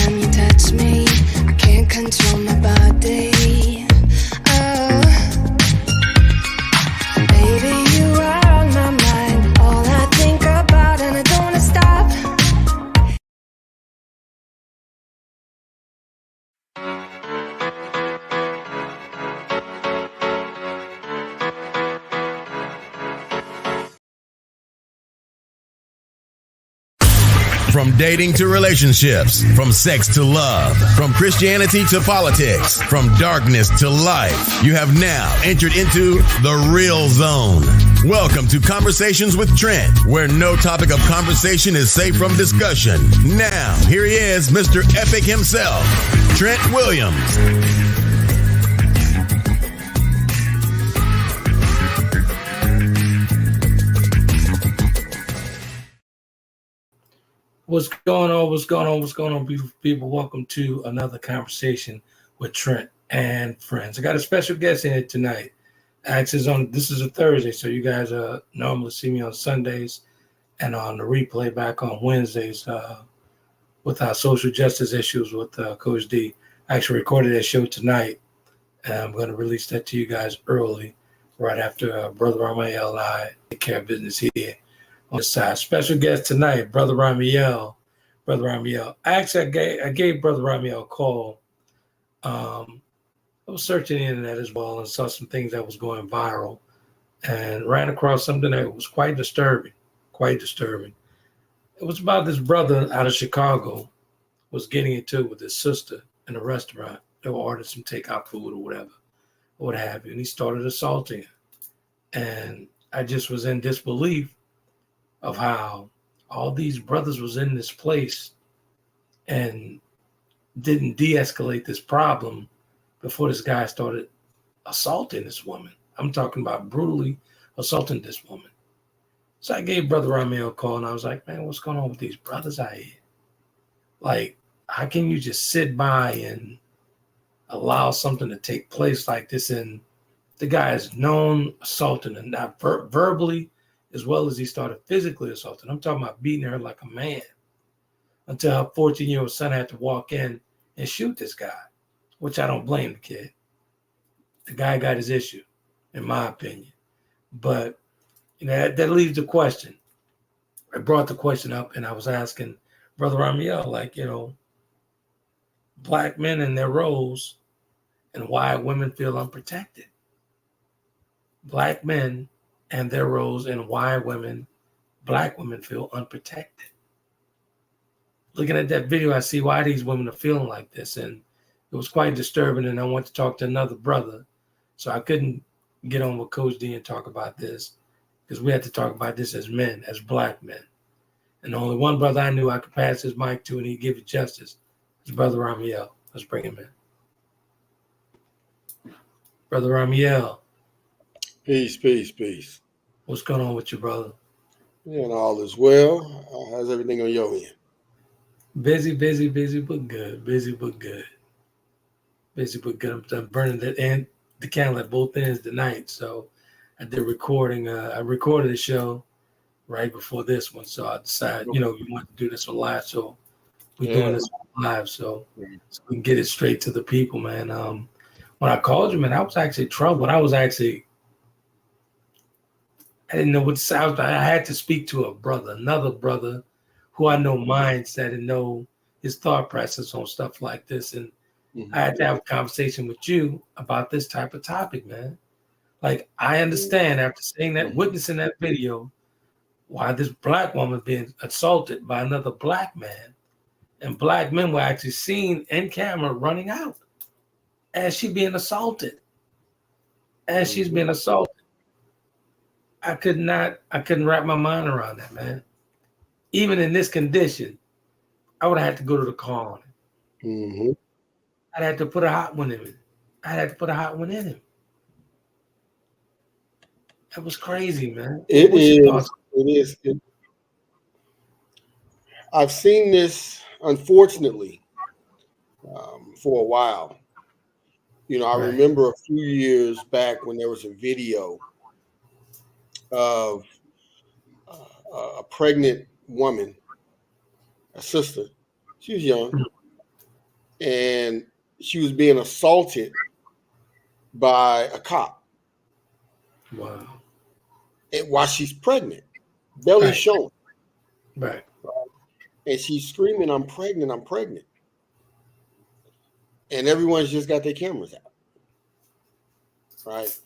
time you touch me, I can't control my body. Oh, baby, you are on my mind. All I think about, and I don't wanna stop. From dating to relationships, from sex to love, from Christianity to politics, from darkness to light, you have now entered into the real zone. Welcome to Conversations with Trent, where no topic of conversation is safe from discussion. Now, here he is, Mr. Epic himself, Trent Williams. What's going on? What's going on? What's going on, beautiful people? Welcome to another conversation with Trent and Friends. I got a special guest in here tonight. This is a Thursday, so you guys normally see me on Sundays and on the replay back on Wednesdays with our social justice issues with Coach D. I actually recorded that show tonight, and I'm going to release that to you guys early, right after Brother Rahme'el and I take care of business here. On the side. Special guest tonight, Brother Rahme'el. Actually, I gave Brother Rahme'el a call. I was searching the internet as well and saw some things that was going viral and ran across something that was quite disturbing. It was about this brother out of Chicago was getting into it with his sister in a restaurant. They were ordering some takeout food or whatever, or what have you, and he started assaulting her. And I just was in disbelief of how all these brothers was in this place and didn't de-escalate this problem before this guy started assaulting this woman. I'm talking about brutally assaulting this woman. So I gave Brother Rahme'el a call and I was like, man, what's going on with these brothers out here? Like, how can you just sit by and allow something to take place like this? And the guy is known assaulting and not verbally, as well as he started physically assaulting. I'm talking about beating her like a man until her 14-year-old son had to walk in and shoot this guy, which I don't blame the kid. The guy got his issue, in my opinion. But, you know, that leaves the question. I brought the question up and I was asking Brother Rahme'el, like, you know, black men and their roles and why women feel unprotected. Black men and their roles and why black women feel unprotected. Looking at that video, I see why these women are feeling like this. And it was quite disturbing. And I went to talk to another brother. So I couldn't get on with Coach D and talk about this because we had to talk about this as men, as black men. And the only one brother I knew I could pass his mic to and he'd give it justice is Brother Rahme'el. Let's bring him in. Brother Rahme'el. Peace. What's going on with you, brother? Yeah, and all is well. How's everything on your end? Busy, but good. I'm burning the candle at both ends tonight. So I did recording. I recorded the show right before this one. So I decided, you want to do this one live. So we're doing this one live. So we can get it straight to the people, man. When I called you, man, I was actually troubled. I didn't know what to say. I had to speak to another brother who I know mindset and know his thought process on stuff like this. And I had to have a conversation with you about this type of topic, man. Like, I understand after seeing that, witnessing that video, why this black woman being assaulted by another black man, and black men were actually seen in camera running out as she's being assaulted. I couldn't wrap my mind around that, man. Even in this condition, I would have had to go to the car on it. Mm-hmm. I'd have to put a hot one in him. That was crazy, man. It is. I've seen this, unfortunately, for a while. I remember a few years back when there was a video of a pregnant woman, a sister. She was young, and she was being assaulted by a cop. Wow. And while she's pregnant, belly Right. showing. Right. And she's screaming, I'm pregnant, I'm pregnant. And everyone's just got their cameras out. Right.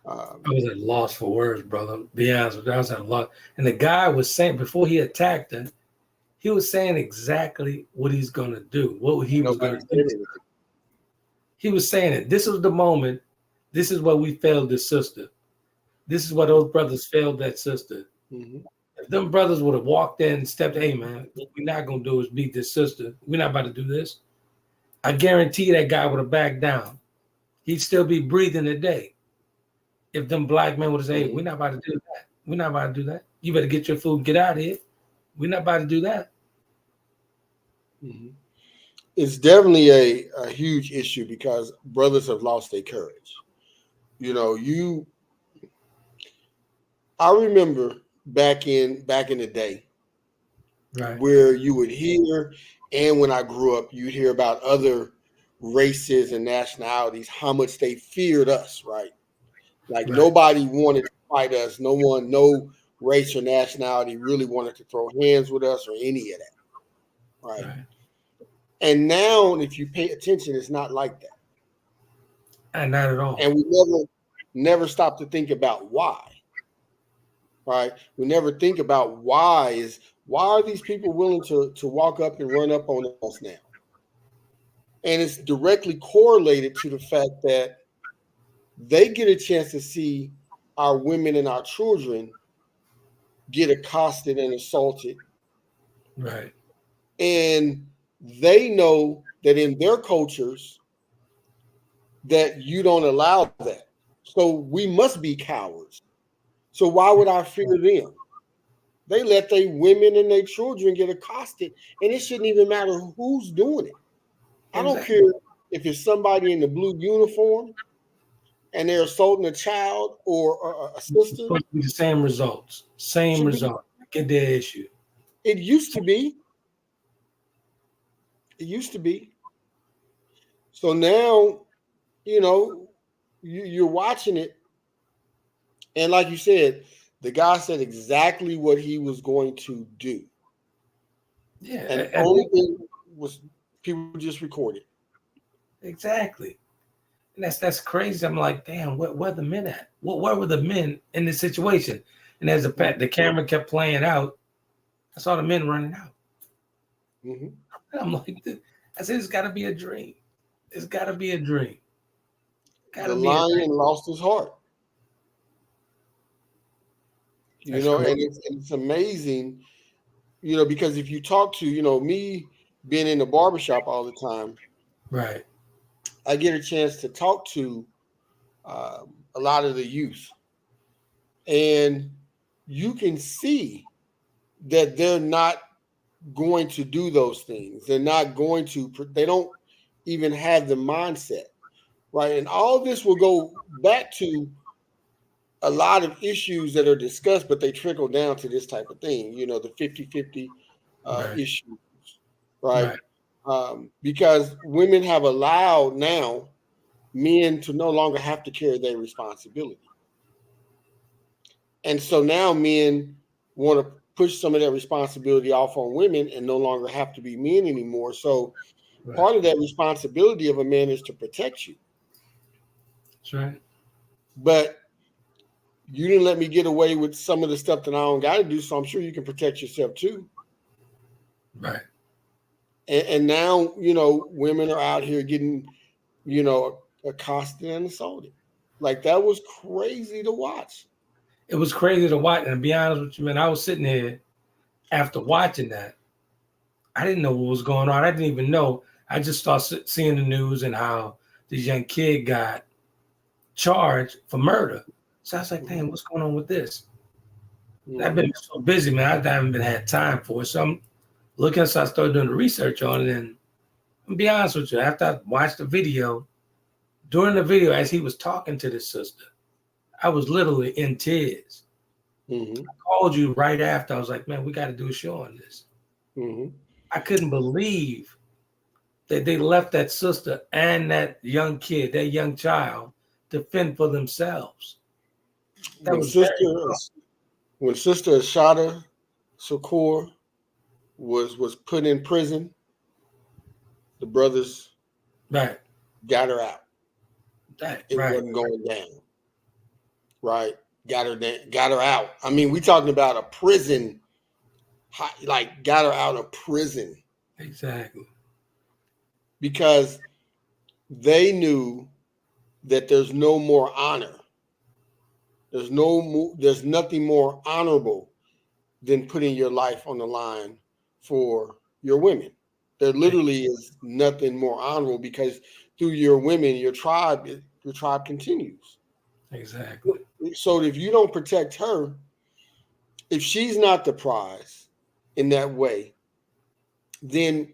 I was at a loss for words, brother. Be honest with you, I was at a loss. And the guy was saying, before he attacked her, he was saying exactly what he's going to do, what he was going to do. He was saying it. This was the moment. This is what we failed this sister. This is what those brothers failed that sister. Mm-hmm. If them brothers would have walked in and stepped, hey, man, what we're not going to do is beat this sister. We're not about to do this. I guarantee that guy would have backed down. He'd still be breathing today. If them black men would have said, hey, we're not about to do that. We're not about to do that. You better get your food and get out of here. We're not about to do that. Mm-hmm. It's definitely a huge issue because brothers have lost their courage. You know, I remember back in the day, right, where you would hear, and when I grew up, you'd hear about other races and nationalities, how much they feared us, right? Like nobody wanted to fight us. No race or nationality really wanted to throw hands with us or any of that, right? And now, if you pay attention, it's not like that. And not at all. And we never stop to think about why, right? We never think about why are these people willing to walk up and run up on us now? And it's directly correlated to the fact that they get a chance to see our women and our children get accosted and assaulted. Right. And they know that in their cultures that you don't allow that. So we must be cowards. So why would I fear them? They let their women and their children get accosted, and it shouldn't even matter who's doing it. I don't care if it's somebody in the blue uniform and they're assaulting a child or a sister. It's supposed to be the same results. Same result. Get their issue. It used to be. It used to be. So now, you know, you're watching it. And like you said, the guy said exactly what he was going to do. Yeah. And the only thing was people just recorded. Exactly. And that's crazy. I'm like, damn, where the men at? Where were the men in this situation? And as the camera kept playing out, I saw the men running out. Mm-hmm. And I'm like, I said, it's got to be a dream. It's got to be a dream. The lion lost his heart. You know, and it's amazing, you know, because if you talk to, you know, me being in the barbershop all the time, right, I get a chance to talk to a lot of the youth, and you can see that they're not going to do those things. They're not going to, they don't even have the mindset, right? And all this will go back to a lot of issues that are discussed, but they trickle down to this type of thing, you know, the 50-50 issues, right? Because women have allowed now men to no longer have to carry their responsibility. And so now men want to push some of that responsibility off on women and no longer have to be men anymore. So part of that responsibility of a man is to protect you. That's right. But you didn't let me get away with some of the stuff that I don't got to do, so I'm sure you can protect yourself too. Right. And now, you know, women are out here getting, you know, accosted and assaulted. Like, that was crazy to watch. It was crazy to watch. And to be honest with you, man, I was sitting here after watching that. I didn't know what was going on. I didn't even know. I just started seeing the news and how this young kid got charged for murder. So I was like, damn, what's going on with this? I've been so busy, man. I haven't had time for it. So I'm looking, so I started doing the research on it. And I'll be honest with you, after I watched the video, during the video, as he was talking to this sister, I was literally in tears. I called you right after. I was like, man, we got to do a show on this. I couldn't believe They left that sister and that young kid, that young child, to fend for themselves. That When was very Sister Ashada Shakur was put in prison, the brothers right. got her out. It Right. wasn't going down. Right? Got her out. I mean, we talking about a prison, like got her out of prison. Exactly. Because they knew that there's no more honor. There's nothing more honorable than putting your life on the line for your women. There literally is nothing more honorable, because through your women, your tribe continues. Exactly. So if you don't protect her, if she's not the prize in that way, then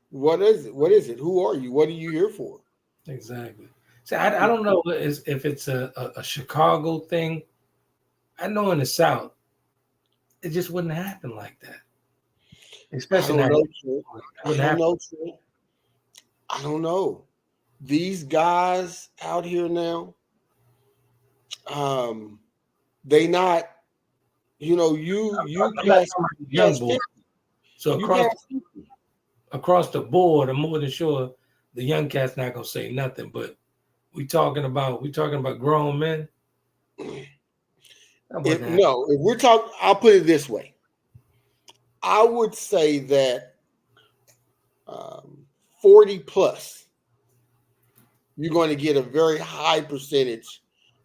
what is it? What is it? Who are you? What are you here for? Exactly. See, I don't know if it's a Chicago thing. I know in the South, it just wouldn't happen like that. Especially I don't know, now. Trent. I don't know. These guys out here now, they not, you I'm not pass, talking about you young pass boys. 50. So You pass 50. across the board, I'm more than sure the young cat's not gonna say nothing. But we talking about grown men. If we're talking, I'll put it this way. I would say that 40 plus, you're going to get a very high percentage,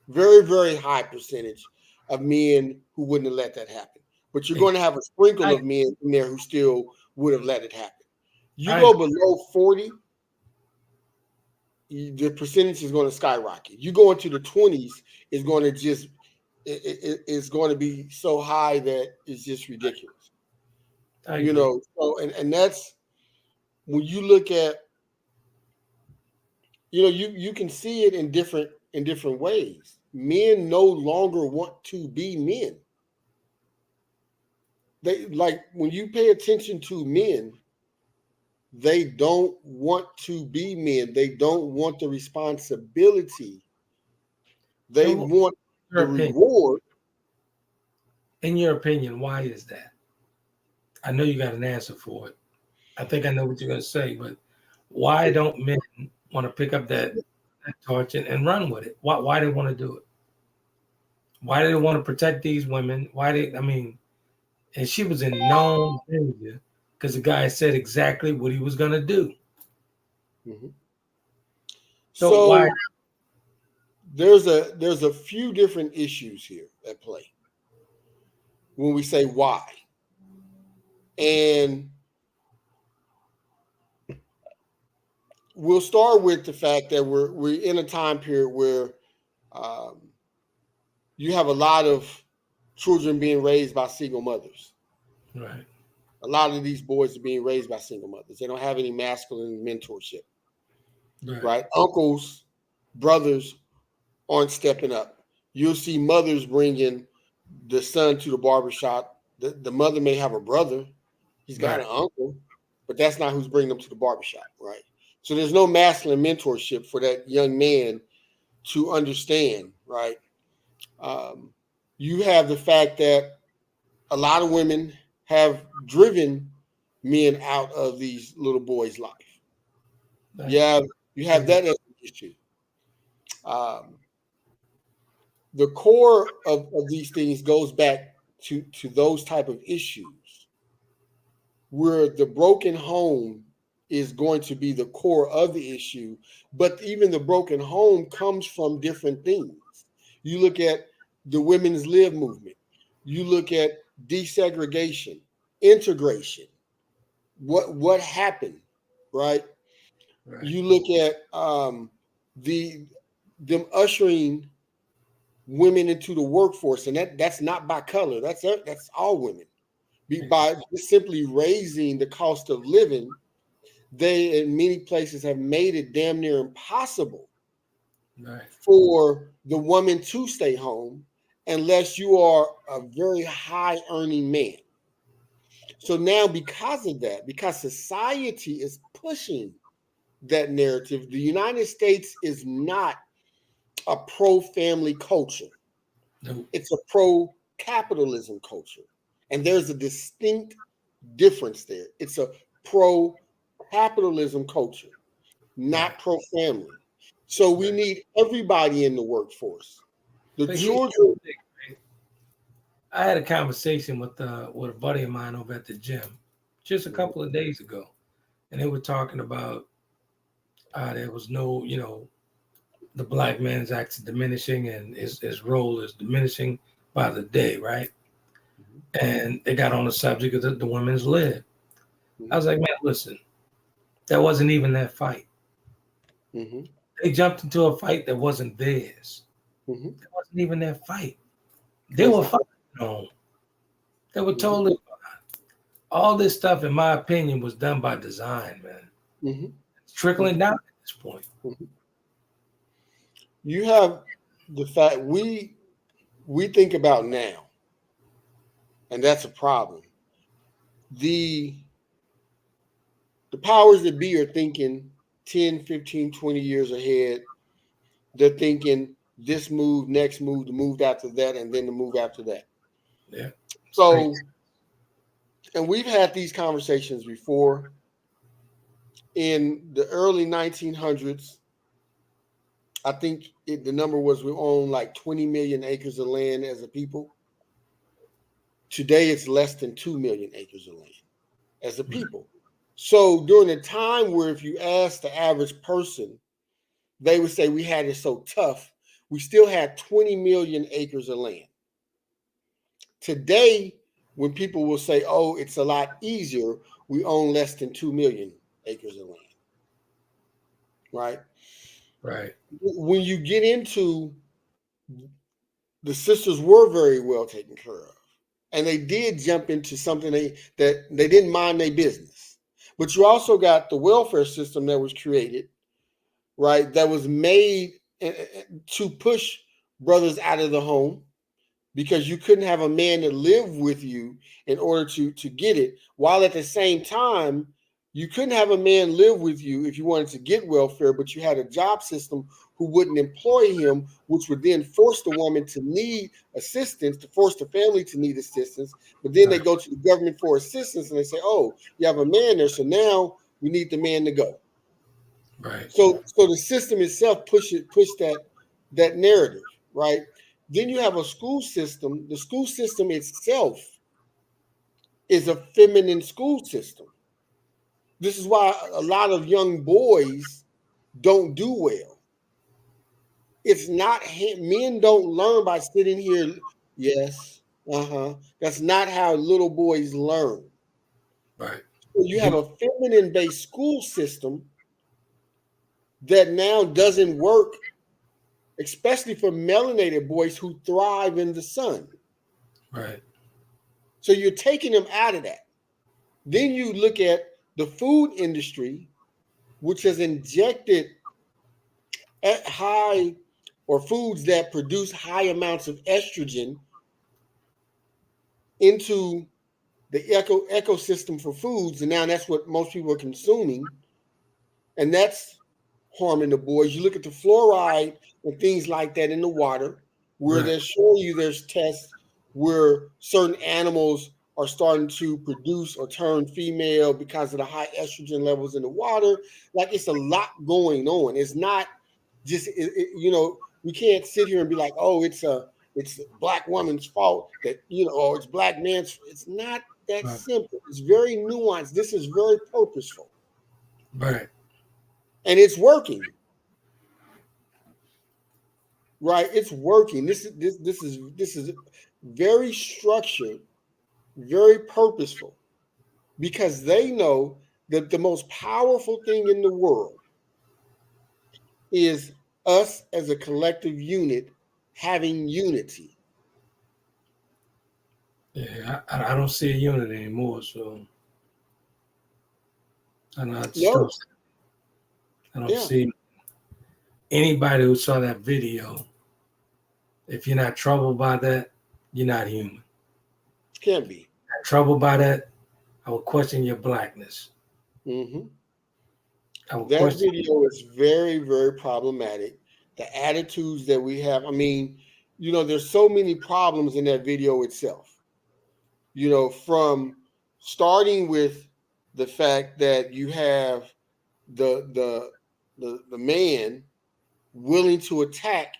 very, very high percentage of men who wouldn't have let that happen. But you're going to have a sprinkle of men in there who still would have let it happen. You go below 40, the percentage is going to skyrocket. You go into the 20s, it's going to just, it's going to be so high that it's just ridiculous. So and that's when you look at, you can see it in different ways. Men no longer want to be men. They, like, when you pay attention to men, they don't want to be men. They don't want the responsibility. They want the reward. In your opinion, why is that? I know you got an answer for it. I think I know what you're going to say, but why don't men want to pick up that torch and run with it? Why they want to do it? Why do they want to protect these women? And she was in known danger because the guy said exactly what he was going to do. Mm-hmm. So why? There's a few different issues here at play when we say why. And we'll start with the fact that we're in a time period where you have a lot of children being raised by single mothers. Right. A lot of these boys are being raised by single mothers. They don't have any masculine mentorship. Right? Uncles, brothers aren't stepping up. You'll see mothers bringing the son to the barbershop. The mother may have a brother. He's got an uncle, but that's not who's bringing them to the barbershop, right? So there's no masculine mentorship for that young man to understand, right? You have the fact that a lot of women have driven men out of these little boys' life. You have that as an issue. The core of these things goes back to those type of issues, where the broken home is going to be the core of the issue. But even the broken home comes from different things. You look at the women's lib movement. You look at desegregation, integration. What happened, right? You look at them ushering women into the workforce, and that's not by color. That's all women. By simply raising the cost of living, they in many places have made it damn near impossible for the woman to stay home unless you are a very high earning man. So now, because of that, because society is pushing that narrative. The United States is not a pro-family culture. No. It's a pro-capitalism culture. And there's a distinct difference there. It's a pro-capitalism culture, not pro-family. So we need everybody in the workforce. The children. I had a conversation with a buddy of mine over at the gym just a couple of days ago, and they were talking about there was no, the black man's actually diminishing and his role is diminishing by the day, right? And they got on the subject of the women's lib. I was like, man, listen, that wasn't even their fight. They jumped into a fight that wasn't theirs. That wasn't even their fight. They were fighting on. They were totally fine. All this stuff, in my opinion, was done by design, man. It's trickling down at this point. You have the fact we think about now, and that's a problem. The powers that be are thinking 10, 15, 20 years ahead. They're thinking this move, next move, the move after that, and then the move after that. Yeah. So, and we've had these conversations before. In the early 1900s, I think the number was we own like 20 million acres of land as a people. Today, it's less than 2 million acres of land as a people. So during a time where if you ask the average person, they would say we had it so tough, we still had 20 million acres of land. Today, when people will say, oh, it's a lot easier, we own less than 2 million acres of land. Right? Right. When you get into the sisters were very well taken care of. And they did jump into something that they didn't mind their business. But you also got the welfare system that was created, right, that was made to push brothers out of the home because you couldn't have a man that lived with you in order to get it, while at the same time, you couldn't have a man live with you if you wanted to get welfare, but you had a job system who wouldn't employ him, which would then force the woman to need assistance, to force the family to need assistance. But then they go to the government for assistance and they say, oh, you have a man there, so now we need the man to go. Right. So the system itself push that narrative, right? Then you have a school system. The school system itself is a feminine school system. This is why a lot of young boys don't do well. It's not men don't learn by sitting here. Yes, That's not how little boys learn. Right. So you have a feminine-based school system that now doesn't work, especially for melanated boys who thrive in the sun. Right. So you're taking them out of that. Then you look at the food industry, which has injected at high or foods that produce high amounts of estrogen into the ecosystem for foods. And now that's what most people are consuming. And that's harming the boys. You look at the fluoride and things like that in the water, where they're showing you there's tests where certain animals are starting to produce or turn female because of the high estrogen levels in the water. Like, it's a lot going on. It's not just, we can't sit here and be like, oh, it's a black woman's fault that, or it's black man's. It's not that simple. It's very nuanced. This is very purposeful. Right. And it's working. Right? It's working. This is very structured, very purposeful, because they know that the most powerful thing in the world is us as a collective unit having unity. Yeah, I don't see a unit anymore, so I don't see anybody who saw that video. If you're not troubled by that, you're not human. Can't be. Not troubled by that, I would question your blackness. Mm-hmm. That video is very, very problematic. The attitudes that we have. I mean, there's so many problems in that video itself. From starting with the fact that you have the man willing to attack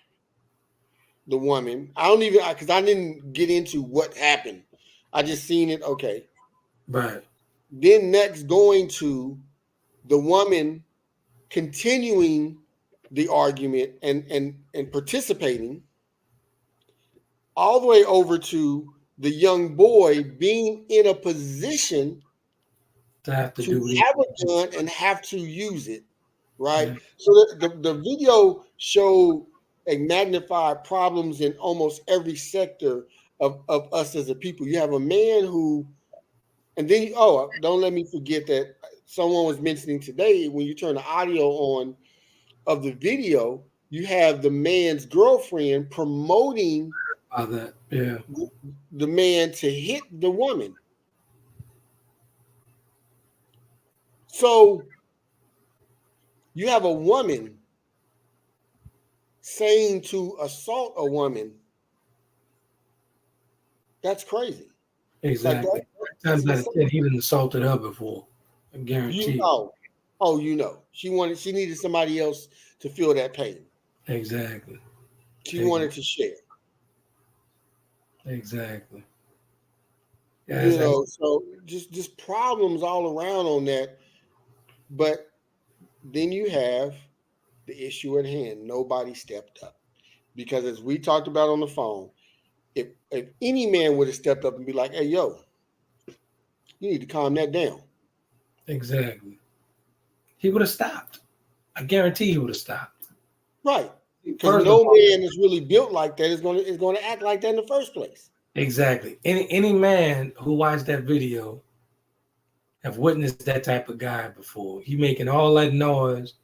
the woman. I don't even because I didn't get into what happened. I just seen it. Okay. Right. Then next going to the woman continuing the argument and participating all the way over to the young boy being in a position to have a gun and have to use it, right? Yeah. So the video showed a magnified problems in almost every sector of us as a people. You have a man who, and then, don't let me forget that someone was mentioning today, when you turn the audio on of the video, you have the man's girlfriend promoting that. Yeah. the man to hit the woman. So you have a woman saying to assault a woman. That's crazy. Exactly. Times out of 10, he didn't assaulted her before. I guarantee. She needed somebody else to feel that pain. Exactly. She wanted to share. Exactly. Yeah, so just problems all around on that. But then you have the issue at hand. Nobody stepped up. Because as we talked about on the phone, if any man would have stepped up and be like, hey, yo, you need to calm that down. Exactly. He would have stopped. I guarantee he would have stopped. Right. Because no man is really built like that is going to act like that in the first place. Exactly. Any man who watched that video have witnessed that type of guy before. He making all that noise,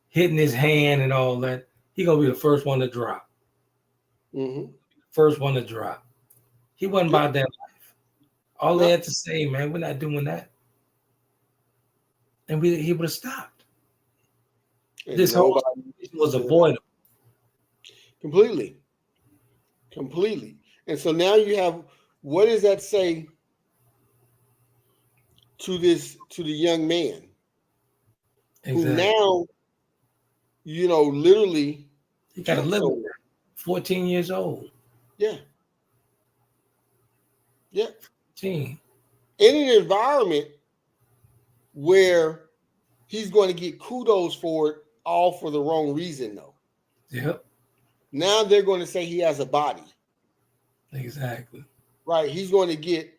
hitting his hand and all that. He gonna be the first one to drop. Mm-hmm. First one to drop. He wasn't about that life. All they had to say, man, we're not doing that. And he would have stopped. And this whole situation was avoidable. Completely. And so now you have, what does that say to the young man? Exactly. Who now, literally he got to live with her. 14 years old. Yeah. 14. In an environment where he's going to get kudos for it, all for the wrong reason, though. Yep. Now they're going to say he has a body. Exactly. Right. He's going to get,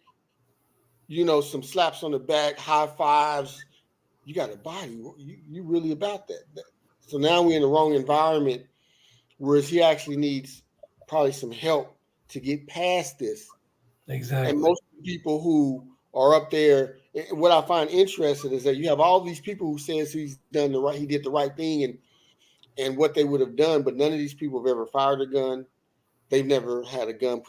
some slaps on the back, high fives. You got a body. You really about that. So now we're in the wrong environment, whereas he actually needs probably some help to get past this. Exactly. And most people who are up there, what I find interesting is that you have all these people who says he did the right thing and what they would have done, but none of these people have ever fired a gun. They've never had a gun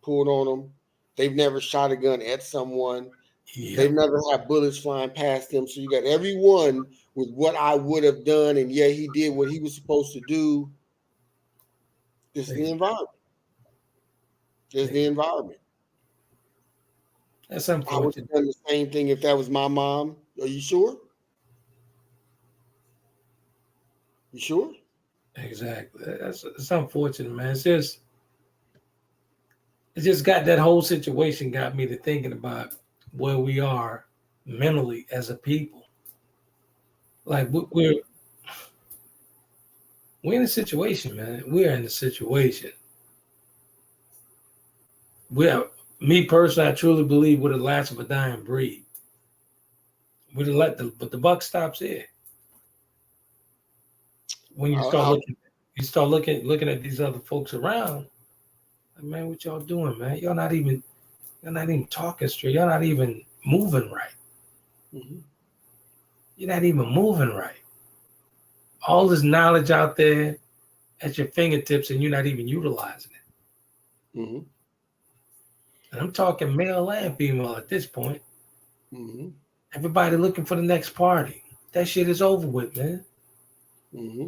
pulled on them. They've never shot a gun at someone. Yep. They've never had bullets flying past them. So you got everyone with what I would have done, and he did what he was supposed to do. This is the environment. The environment. That's unfortunate. I would have done the same thing if that was my mom. Are you sure? You sure? Exactly. It's unfortunate, man. It just got that whole situation got me to thinking about where we are mentally as a people. Like we're in a situation, man. We're in a situation. Me personally, I truly believe we're the last of a dying breed. But the buck stops here. When you start looking at these other folks around, like, man, what y'all doing, man? You're not even talking straight. You're not even moving right. Mm-hmm. You're not even moving right. All this knowledge out there at your fingertips, and you're not even utilizing it. Mm-hmm. And I'm talking male and female at this point. Mm-hmm. Everybody looking for the next party. that shit is over with, man. Mm-hmm.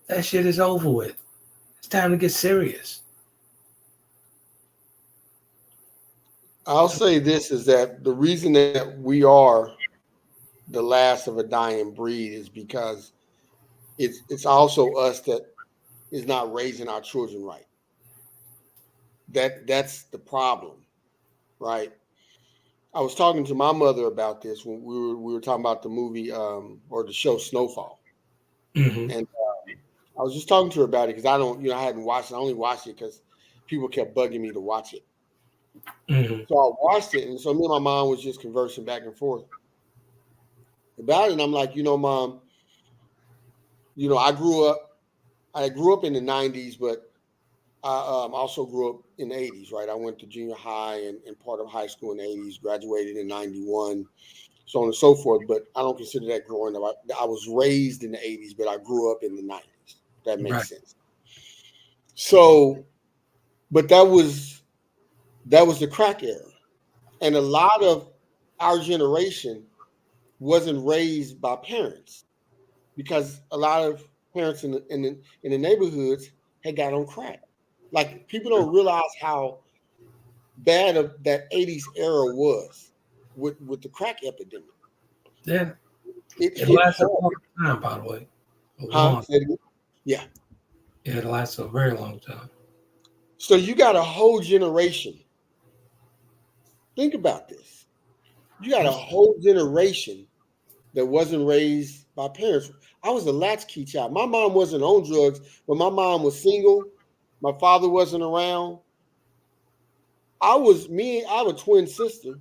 That shit is over with. It's time to get serious. I'll say this is that the reason that we are the last of a dying breed is because it's also us that is not raising our children right. That's the problem, right? I was talking to my mother about this when we were talking about the movie or the show Snowfall, Mm-hmm. and I was just talking to her about it because I don't, I hadn't watched it. I only watched it because people kept bugging me to watch it. Mm-hmm. So I watched it, and so me and my mom was just conversing back and forth about it. And I'm like, Mom, I grew up in the '90s, but I also grew up in the '80s, right? I went to junior high and part of high school in the '80s, graduated in '91, so on and so forth. But I don't consider that growing up. I was raised in the '80s, but I grew up in the '90s. That makes Right. sense. So, but that was the crack era, and a lot of our generation wasn't raised by parents because a lot of parents in the neighborhoods had got on crack. Like people don't realize how bad of that '80s era was with the crack epidemic. Yeah. It It hit lasts a hard. long time, by the way. A Huh? long. Say it again? Yeah. Yeah, it lasts a very long time. So you got a whole generation. Think about this. You got a whole generation that wasn't raised by parents. I was a latchkey child. My mom wasn't on drugs, but my mom was single. My father wasn't around. I have a twin sister.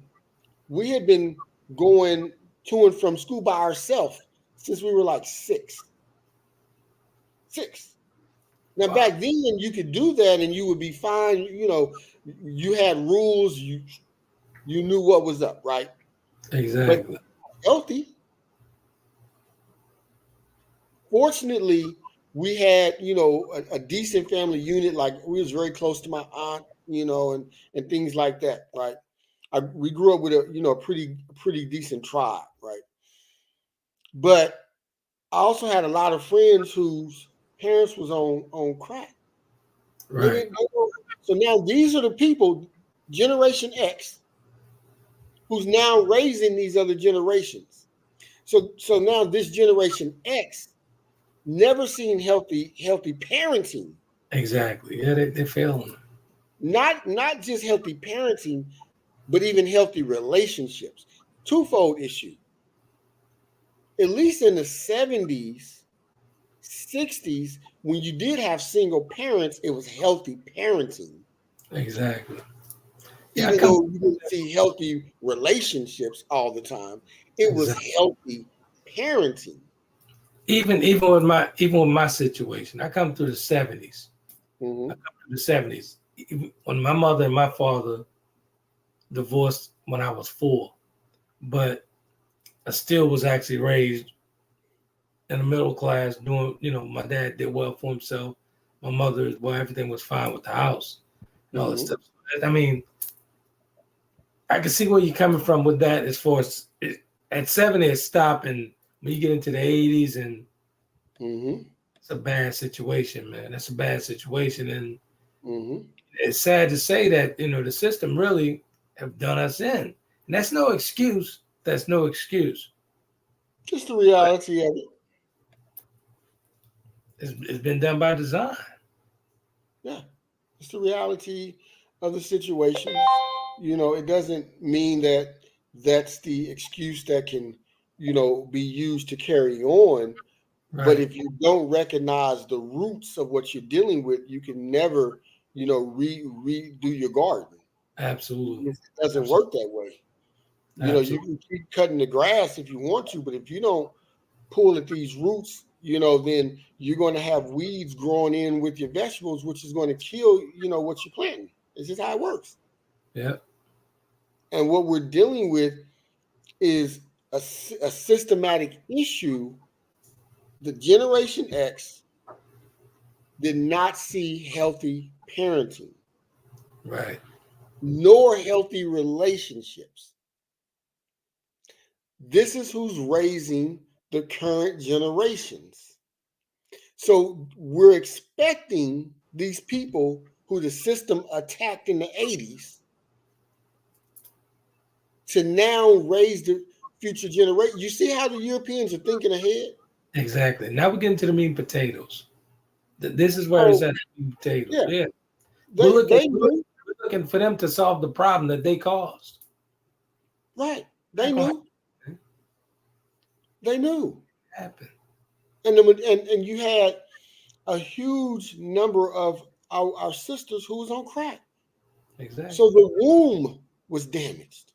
We had been going to and from school by ourselves since we were like six. Six. Now Wow. back then you could do that and you would be fine. You had rules. You knew what was up, right? But Exactly. healthy. Fortunately, we had a decent family unit. Like we was very close to my aunt, and things like that, right? We grew up with a pretty decent tribe, right? But I also had a lot of friends whose parents was on crack. Right. So now these are the people, Generation X, who's now raising these other generations. So now this Generation X never seen healthy parenting. Exactly. Yeah, they're failing. Not just healthy parenting, but even healthy relationships. Twofold issue. At least in the 70s, 60s, when you did have single parents, it was healthy parenting. Exactly. Yeah, I Even come though you didn't see healthy relationships all the time, it was exactly. healthy parenting. Even with my situation. I come through the 70s. I Mm-hmm. come through the 70s. When my mother and my father divorced when I was 4, but I still was actually raised in the middle class, doing, my dad did well for himself. My mother, well, everything was fine with the house and all that Mm-hmm. stuff. I mean, I can see where you're coming from with that as far as at 70 it stopped, and when you get into the 80s, and Mm-hmm. it's a bad situation, man. That's a bad situation. And Mm-hmm. it's sad to say that, the system really have done us in. And that's no excuse. That's no excuse. Just the But reality of it. it's been done by design. Yeah. It's the reality of the situation. It doesn't mean that that's the excuse that can, be used to carry on. But Right. if you don't recognize the roots of what you're dealing with, you can never, redo your garden. Absolutely. It doesn't Absolutely. work that way. You Absolutely. can keep cutting the grass if you want to, but if you don't pull at these roots, then you're going to have weeds growing in with your vegetables, which is going to kill, what you're planting. It's just how it works. Yeah. And what we're dealing with is a systematic issue. The Generation X did not see healthy parenting, Right. nor healthy relationships. This is who's raising the current generations. So we're expecting these people who the system attacked in the 80s to now raise the future generation. You see how the Europeans are thinking ahead? Exactly. Now we're getting to the meat and potatoes. This is where it's at, the meat and potatoes. Yeah. Yeah. They We're knew. looking for them to solve the problem that they caused. Right. They knew. They knew. Happen. And you had a huge number of our sisters who was on crack. Exactly. So the womb was damaged.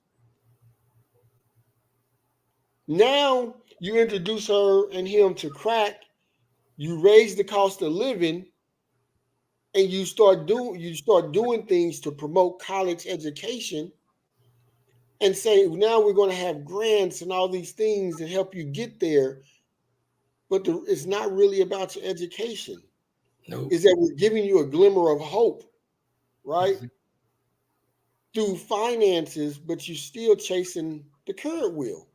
Now you introduce her and him to crack, you raise the cost of living, and you start doing things to promote college education and say, now we're going to have grants and all these things that help you get there. But it's not really about your education. Nope. Is that we're giving you a glimmer of hope, right? Mm-hmm. Through finances, but you're still chasing the current wheel.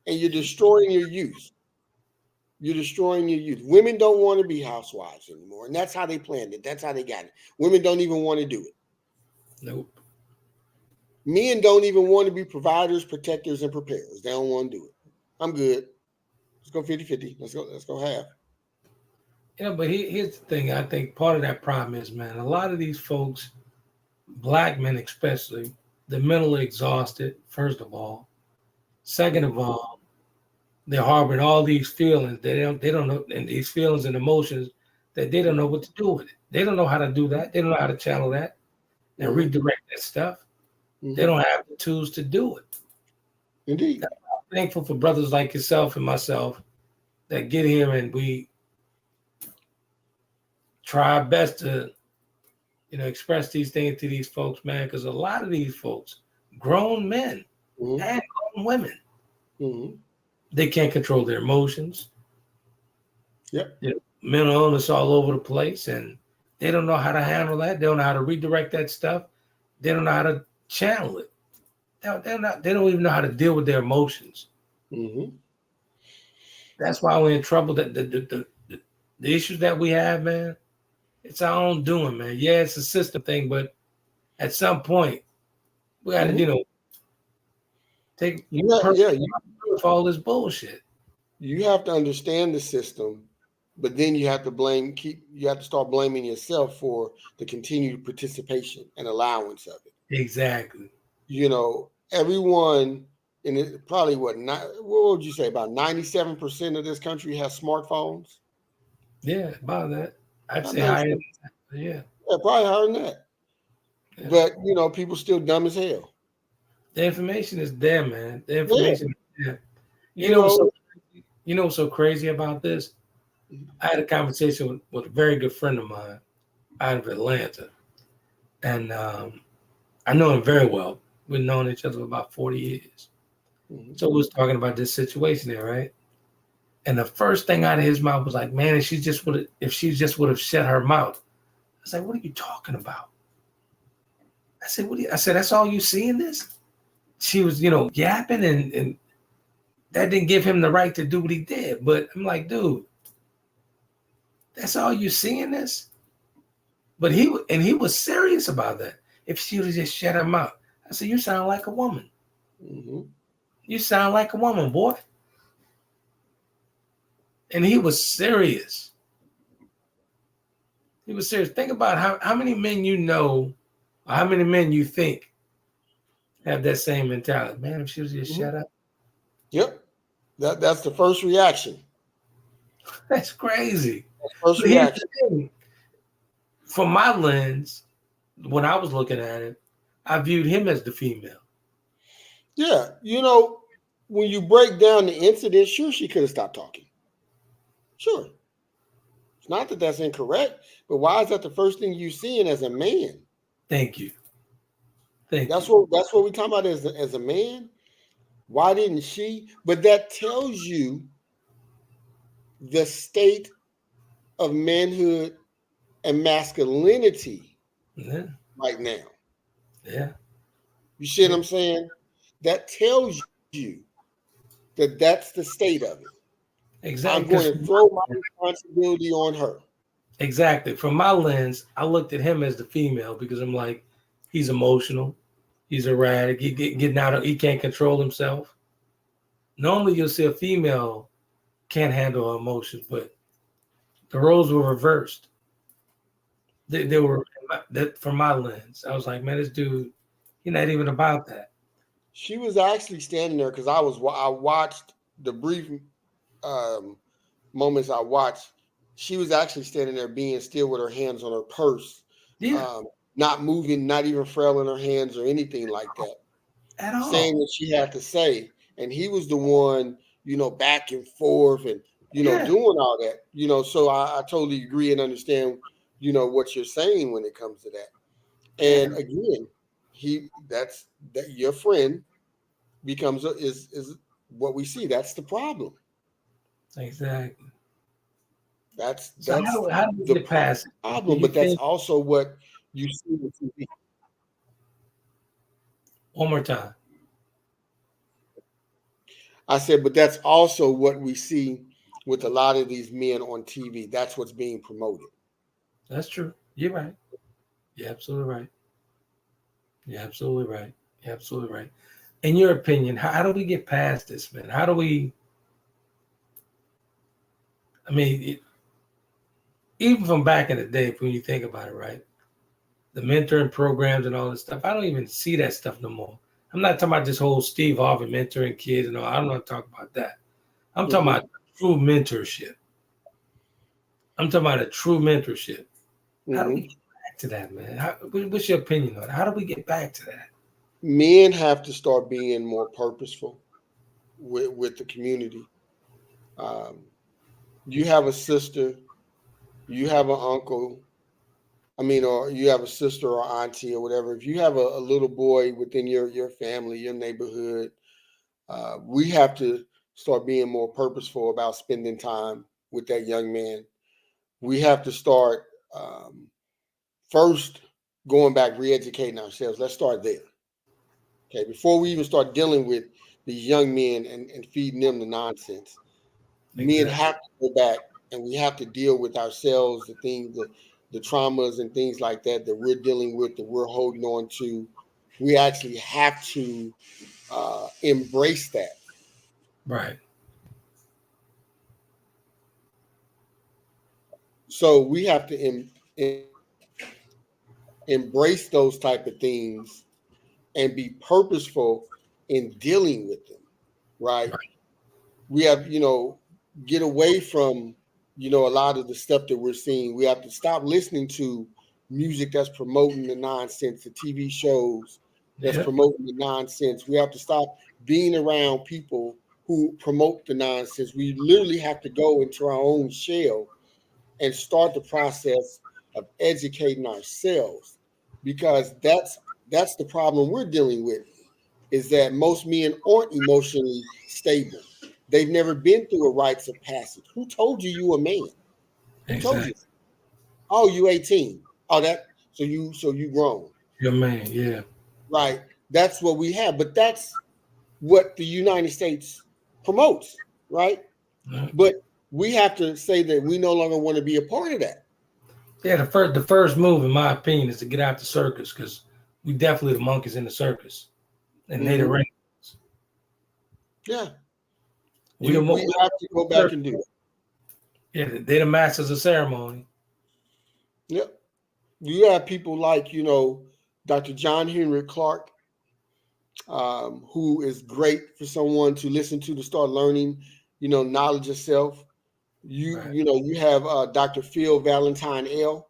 And you're destroying your youth. You're destroying your youth. Women don't want to be housewives anymore. And that's how they planned it. That's how they got it. Women don't even want to do it. Nope. Men don't even want to be providers, protectors, and preparers. They don't want to do it. I'm good. Let's go 50-50. Let's go half. Yeah, but here's the thing. I think part of that problem is, man, a lot of these folks, black men especially, they're mentally exhausted, first of all. Second of all, they're harboring all these feelings. They don't know, and these feelings and emotions that they don't know what to do with it. They don't know how to do that. They don't know how to channel that and redirect that stuff. Mm-hmm. They don't have the tools to do it. Indeed. I'm thankful for brothers like yourself and myself that get here and we try our best to, express these things to these folks, man, because a lot of these folks, grown men and grown women, they can't control their emotions. Yep. Mental illness all over the place, and they don't know how to handle that. They don't know how to redirect that stuff. They don't know how to channel it. They don't even know how to deal with their emotions. Mm-hmm. That's why we're in trouble. That the issues that we have, man, it's our own doing, man. Yeah, it's a system thing, but at some point, we got to, take for all this bullshit. You have to understand the system, but then you have to you have to start blaming yourself for the continued participation and allowance of it. Exactly. Everyone in it, probably what would you say, about 97% of this country has smartphones? Yeah, about that. I'd say higher than that. Yeah, probably higher than that. Yeah. But people still dumb as hell. The information is there, man. The information is there. You know what's so crazy about this? I had a conversation with a very good friend of mine out of Atlanta. And I know him very well. We've known each other for about 40 years. Mm-hmm. So we was talking about this situation there, right? And the first thing out of his mouth was like, man, if she just would have shut her mouth. I was like, what are you talking about? I said, that's all you see in this? She was, yapping and that didn't give him the right to do what he did. But I'm like, dude, that's all you see in this? But he was serious about that. If she would have just shut her mouth. I said, you sound like a woman. Mm-hmm. You sound like a woman, boy. And he was serious. He was serious. Think about how many men or how many men you think have that same mentality. Man, if she was just shut up. Yep. That's the first reaction. That's crazy. First reaction. From my lens, when I was looking at it, I viewed him as the female. Yeah. When you break down the incident, sure, she could have stopped talking. Sure. It's not that that's incorrect, but why is that the first thing you're seeing as a man? Thank you. That's what we're talking about as a man. Why didn't she? But that tells you the state of manhood and masculinity right now. Yeah. You see what I'm saying? That tells you that that's the state of it. Exactly. I'm going 'Cause to throw my responsibility on her. exactly. From my lens, I looked at him as the female because I'm like, he's emotional, he's erratic, getting out of, he can't control himself. Normally, you'll see a female can't handle emotions, but the roles were reversed. They were that from my lens. I was like, man, this dude, he's not even about that. She was actually standing there because I watched the brief um, moments I watched. She was actually standing there being still with her hands on her purse, Yeah, not moving, not even frailing her hands or anything like that, at saying all. what she had to say. And he was the one, back and forth and, Yeah, doing all that, so I totally agree and understand, what you're saying when it comes to that. yeah, And again, that's that your friend becomes is what we see. That's the problem. exactly. That's So that's how do we the get past it? Do problem. you But that's think also what you see with TV. one more time? I said, but that's also what we see with a lot of these men on TV. That's what's being promoted. That's true. You're right. You're absolutely right. You're absolutely right. You're absolutely right. In your opinion, how do we get past this, man? How do we? I mean, even from back in the day, when you think about it, right? The mentoring programs and all this stuff. I don't even see that stuff no more. I'm not talking about this whole Steve Harvey mentoring kids and all. I'm not talking about that. I'm talking Hmm. about true mentorship. I'm talking about a true mentorship. How do we Hmm. get back to that, man? What's your opinion on it? How do we get back to that? Men have to start being more purposeful with the community. Um, you have a sister, you have an uncle, or you have a sister or auntie or whatever. If you have a little boy within your family, your neighborhood, we have to start being more purposeful about spending time with that young man. We have to start first going back, re-educating ourselves. Let's start there. Okay, before we even start dealing with these young men and feeding them the nonsense, men Exactly. have to go back and we have to deal with ourselves, the things, the traumas and things like that that we're dealing with, that we're holding on to. We actually have to embrace that. Right. So we have to embrace those type of things and be purposeful in dealing with them, right? Right. We have, get away from, a lot of the stuff that we're seeing. We have to stop listening to music that's promoting the nonsense, the TV shows that's Yep. promoting the nonsense. We have to stop being around people who promote the nonsense. We literally have to go into our own shell and start the process of educating ourselves, because that's the problem we're dealing with, is that most men aren't emotionally stable. They've never been through a rites of passage. Who told you a man? Who told you? Exactly. Oh, you 18. Oh, so you grown. Your man. Yeah. Right. That's what we have. But that's what the United States promotes, right? Yeah. But we have to say that we no longer want to be a part of that. Yeah, the first move, in my opinion, is to get out the circus because we definitely the monkeys in the circus, and they the Hmm. ring. Yeah. We the We have to go back and do it. yeah, they the masters of ceremony. Yep. You have people like, Dr. John Henry Clark, who is great for someone to listen to start learning, knowledge of self. Right. You have Dr. Phil Valentine L,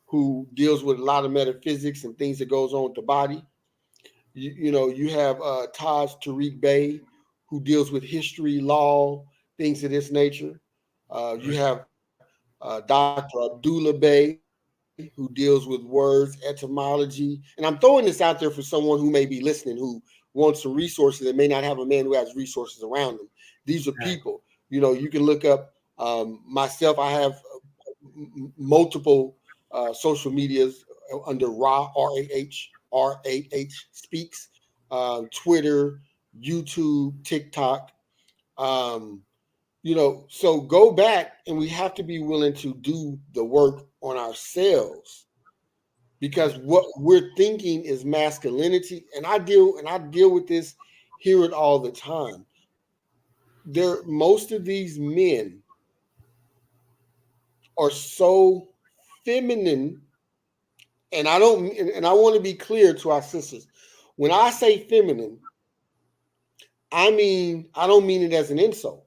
who deals with a lot of metaphysics and things that goes on with the body. You have Taj Tariq Bey, who deals with history, law, things of this nature. You Right. have Dr. Abdullah Bey, who deals with words, etymology. And I'm throwing this out there for someone who may be listening, who wants some resources and may not have a man who has resources around them. These are Right. people. You can look up myself. I have multiple social medias under RAH Speaks, Twitter, YouTube, TikTok. Um, So go back, and we have to be willing to do the work on ourselves, because what we're thinking is masculinity. And I deal with this, hear it all the time. Most of these men are so feminine, and I want to be clear to our sisters. When I say feminine, I don't mean it as an insult.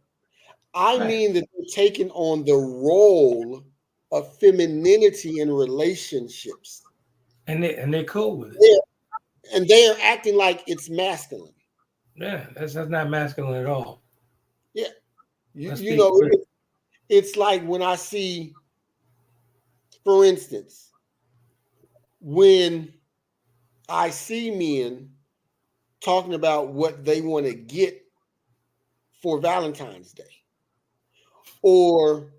I mean that they're taking on the role of femininity in relationships. And they're cool with it. And they are acting like it's masculine. Yeah, that's not masculine at all. Yeah. It's like when I see, for instance, when I see men talking about what they want to get for Valentine's Day, or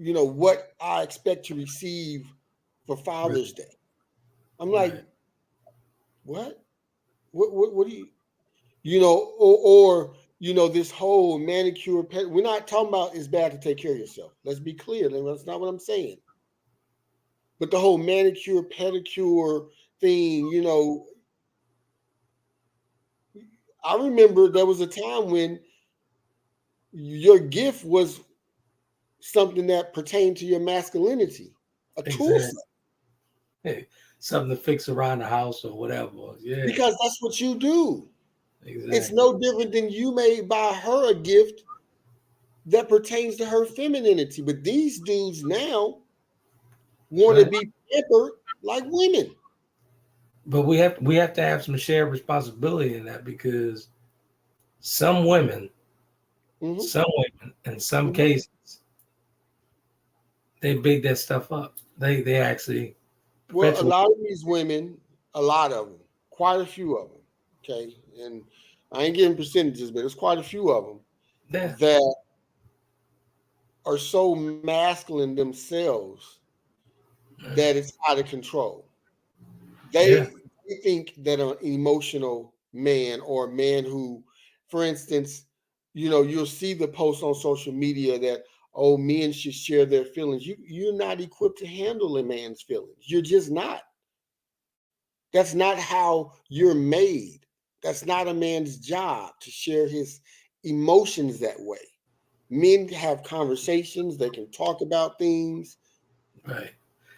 what I expect to receive for Father's Day. I'm like, what? What do you, this whole manicure, we're not talking about it's bad to take care of yourself. Let's be clear. That's not what I'm saying. But the whole manicure, pedicure thing, I remember there was a time when your gift was something that pertained to your masculinity, a tool set. Hey, something to fix around the house or whatever. Yeah. Because that's what you do. Exactly. It's no different than you may buy her a gift that pertains to her femininity. But these dudes now want to be pampered like women. But we have to have some shared responsibility in that, because some women, in some cases, they big that stuff up. They actually. Well, a lot of these women, a lot of them, quite a few of them, okay, and I ain't giving percentages, but there's quite a few of them that are so masculine themselves that it's out of control. They think that an emotional man, or a man who, for instance, you'll see the post on social media that, oh, men should share their feelings. You're not equipped to handle a man's feelings. You're just not. That's not how you're made. That's not a man's job to share his emotions that way. Men have conversations. They can talk about things. Right.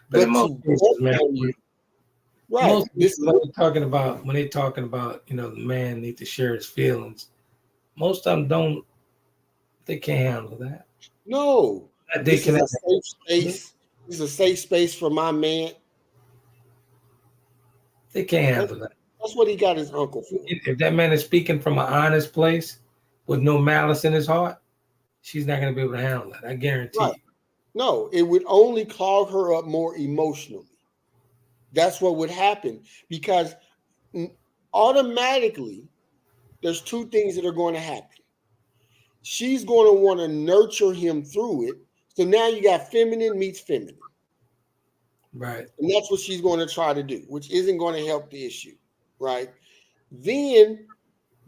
But most cases, right. Most when they're talking about, the man needs to share his feelings, most of them don't. They can't handle that. No. This is a safe space. This is a safe space for my man. They can't handle that. That's what he got his uncle for. If that man is speaking from an honest place with no malice in his heart, she's not going to be able to handle that. I guarantee you. No, it would only clog her up more emotionally. That's what would happen, because automatically there's two things that are going to happen. She's going to want to nurture him through it. So now you got feminine meets feminine. Right. And that's what she's going to try to do, which isn't going to help the issue. Right. Then,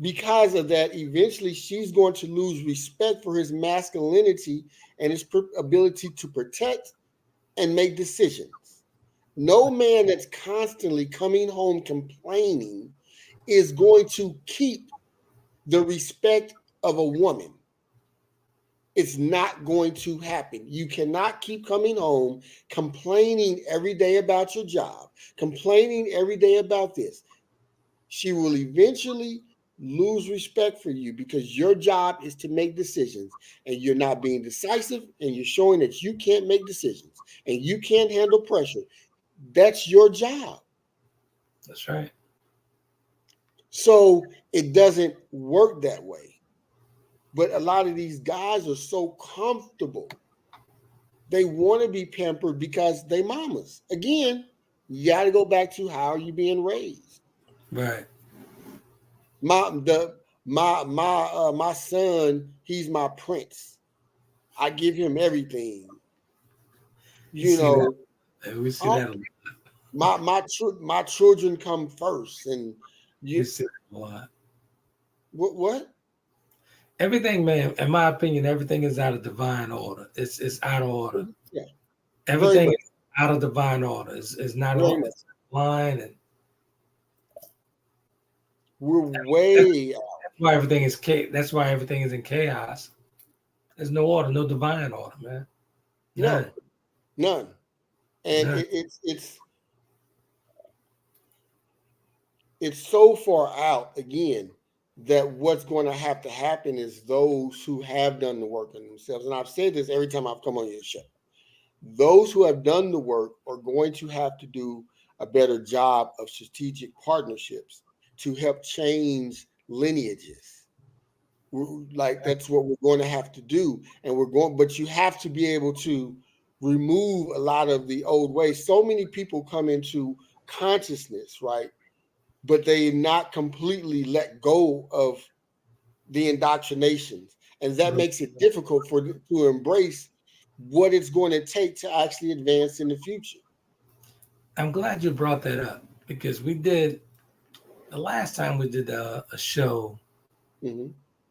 because of that, eventually she's going to lose respect for his masculinity and his ability to protect and make decisions. No man that's constantly coming home complaining is going to keep the respect of a woman. It's not going to happen. You cannot keep coming home complaining every day about your job, complaining every day about this. She will eventually lose respect for you, because your job is to make decisions, and you're not being decisive, and you're showing that you can't make decisions and you can't handle pressure. That's your job. That's right. So it doesn't work that way. But a lot of these guys are so comfortable. They want to be pampered because they mamas. Again, you got to go back to, how are you being raised? Right. My son, he's my prince. I give him everything. We see that a lot. My children come first, and you see that a lot. What? everything, man. In my opinion, everything is out of divine order. It's out of order. Yeah, very Everything much. is out of divine order. It's not Very all much. it's line, and We're that's way out. why everything is That's why everything is in chaos. There's no order, no divine order, man. No, None, none. And none. it's so far out again that what's going to happen is those who have done the work on themselves. And I've said this every time I've come on your show. Those who have done the work are going to have to do a better job of strategic partnerships to help change lineages. Like that's what we're going to have to do. And but you have to be able to remove a lot of the old ways. So many people come into consciousness, right? But they not completely let go of the indoctrinations. And that makes it difficult to embrace what it's going to take to actually advance in the future. I'm glad you brought that up because the last time we did a show, Mm-hmm.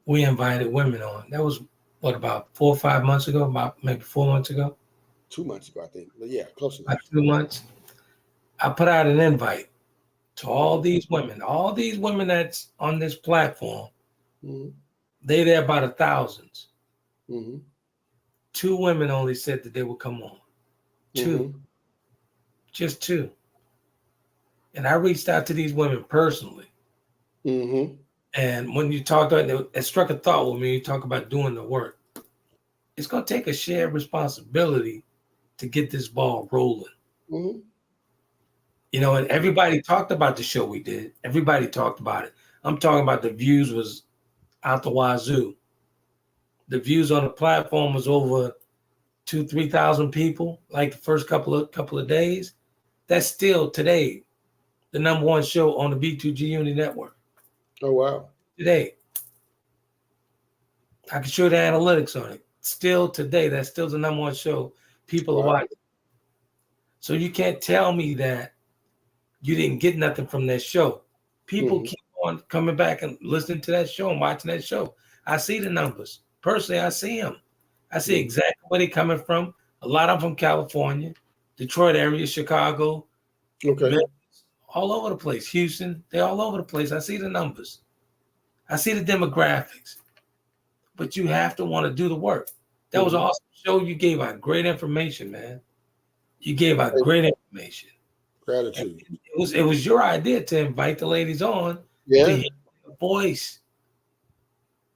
we invited women on. That was what, about 4 or 5 months ago, about maybe 4 months ago, 2 months ago, I think. But yeah, close enough. about 2 months. I put out an invite to all these women that's on this platform. Mm-hmm. They there by the thousands. Mm-hmm. 2 women only said that they would come on. 2, Mm-hmm. just 2. And I reached out to these women personally. Mm-hmm. And when you talked about it, struck a thought with me. You talk about doing the work. It's going to take a shared responsibility to get this ball rolling. Mm-hmm. You know, and everybody talked about the show we did. Everybody talked about it. I'm talking about the views was out the wazoo. The views on the platform was over 2,000-3,000 people. Like the first couple of days. That's still today the number one show on the B2G Unity Network. Oh wow! Today, I can show the analytics on it. Still today, that's still the number one show people are watching. So you can't tell me that you didn't get nothing from that show. People keep on coming back and listening to that show and watching that show. I see the numbers. Personally, I see them. I see exactly where they're coming from. A lot of them from California, Detroit area, Chicago, Okay. all over the place. Houston, they're all over the place. I see the numbers. I see the demographics. But you have to want to do the work. That was an awesome show. You gave out great information, man. You gave out great information. Gratitude. It was your idea to invite the ladies on Yeah. to hear the voice.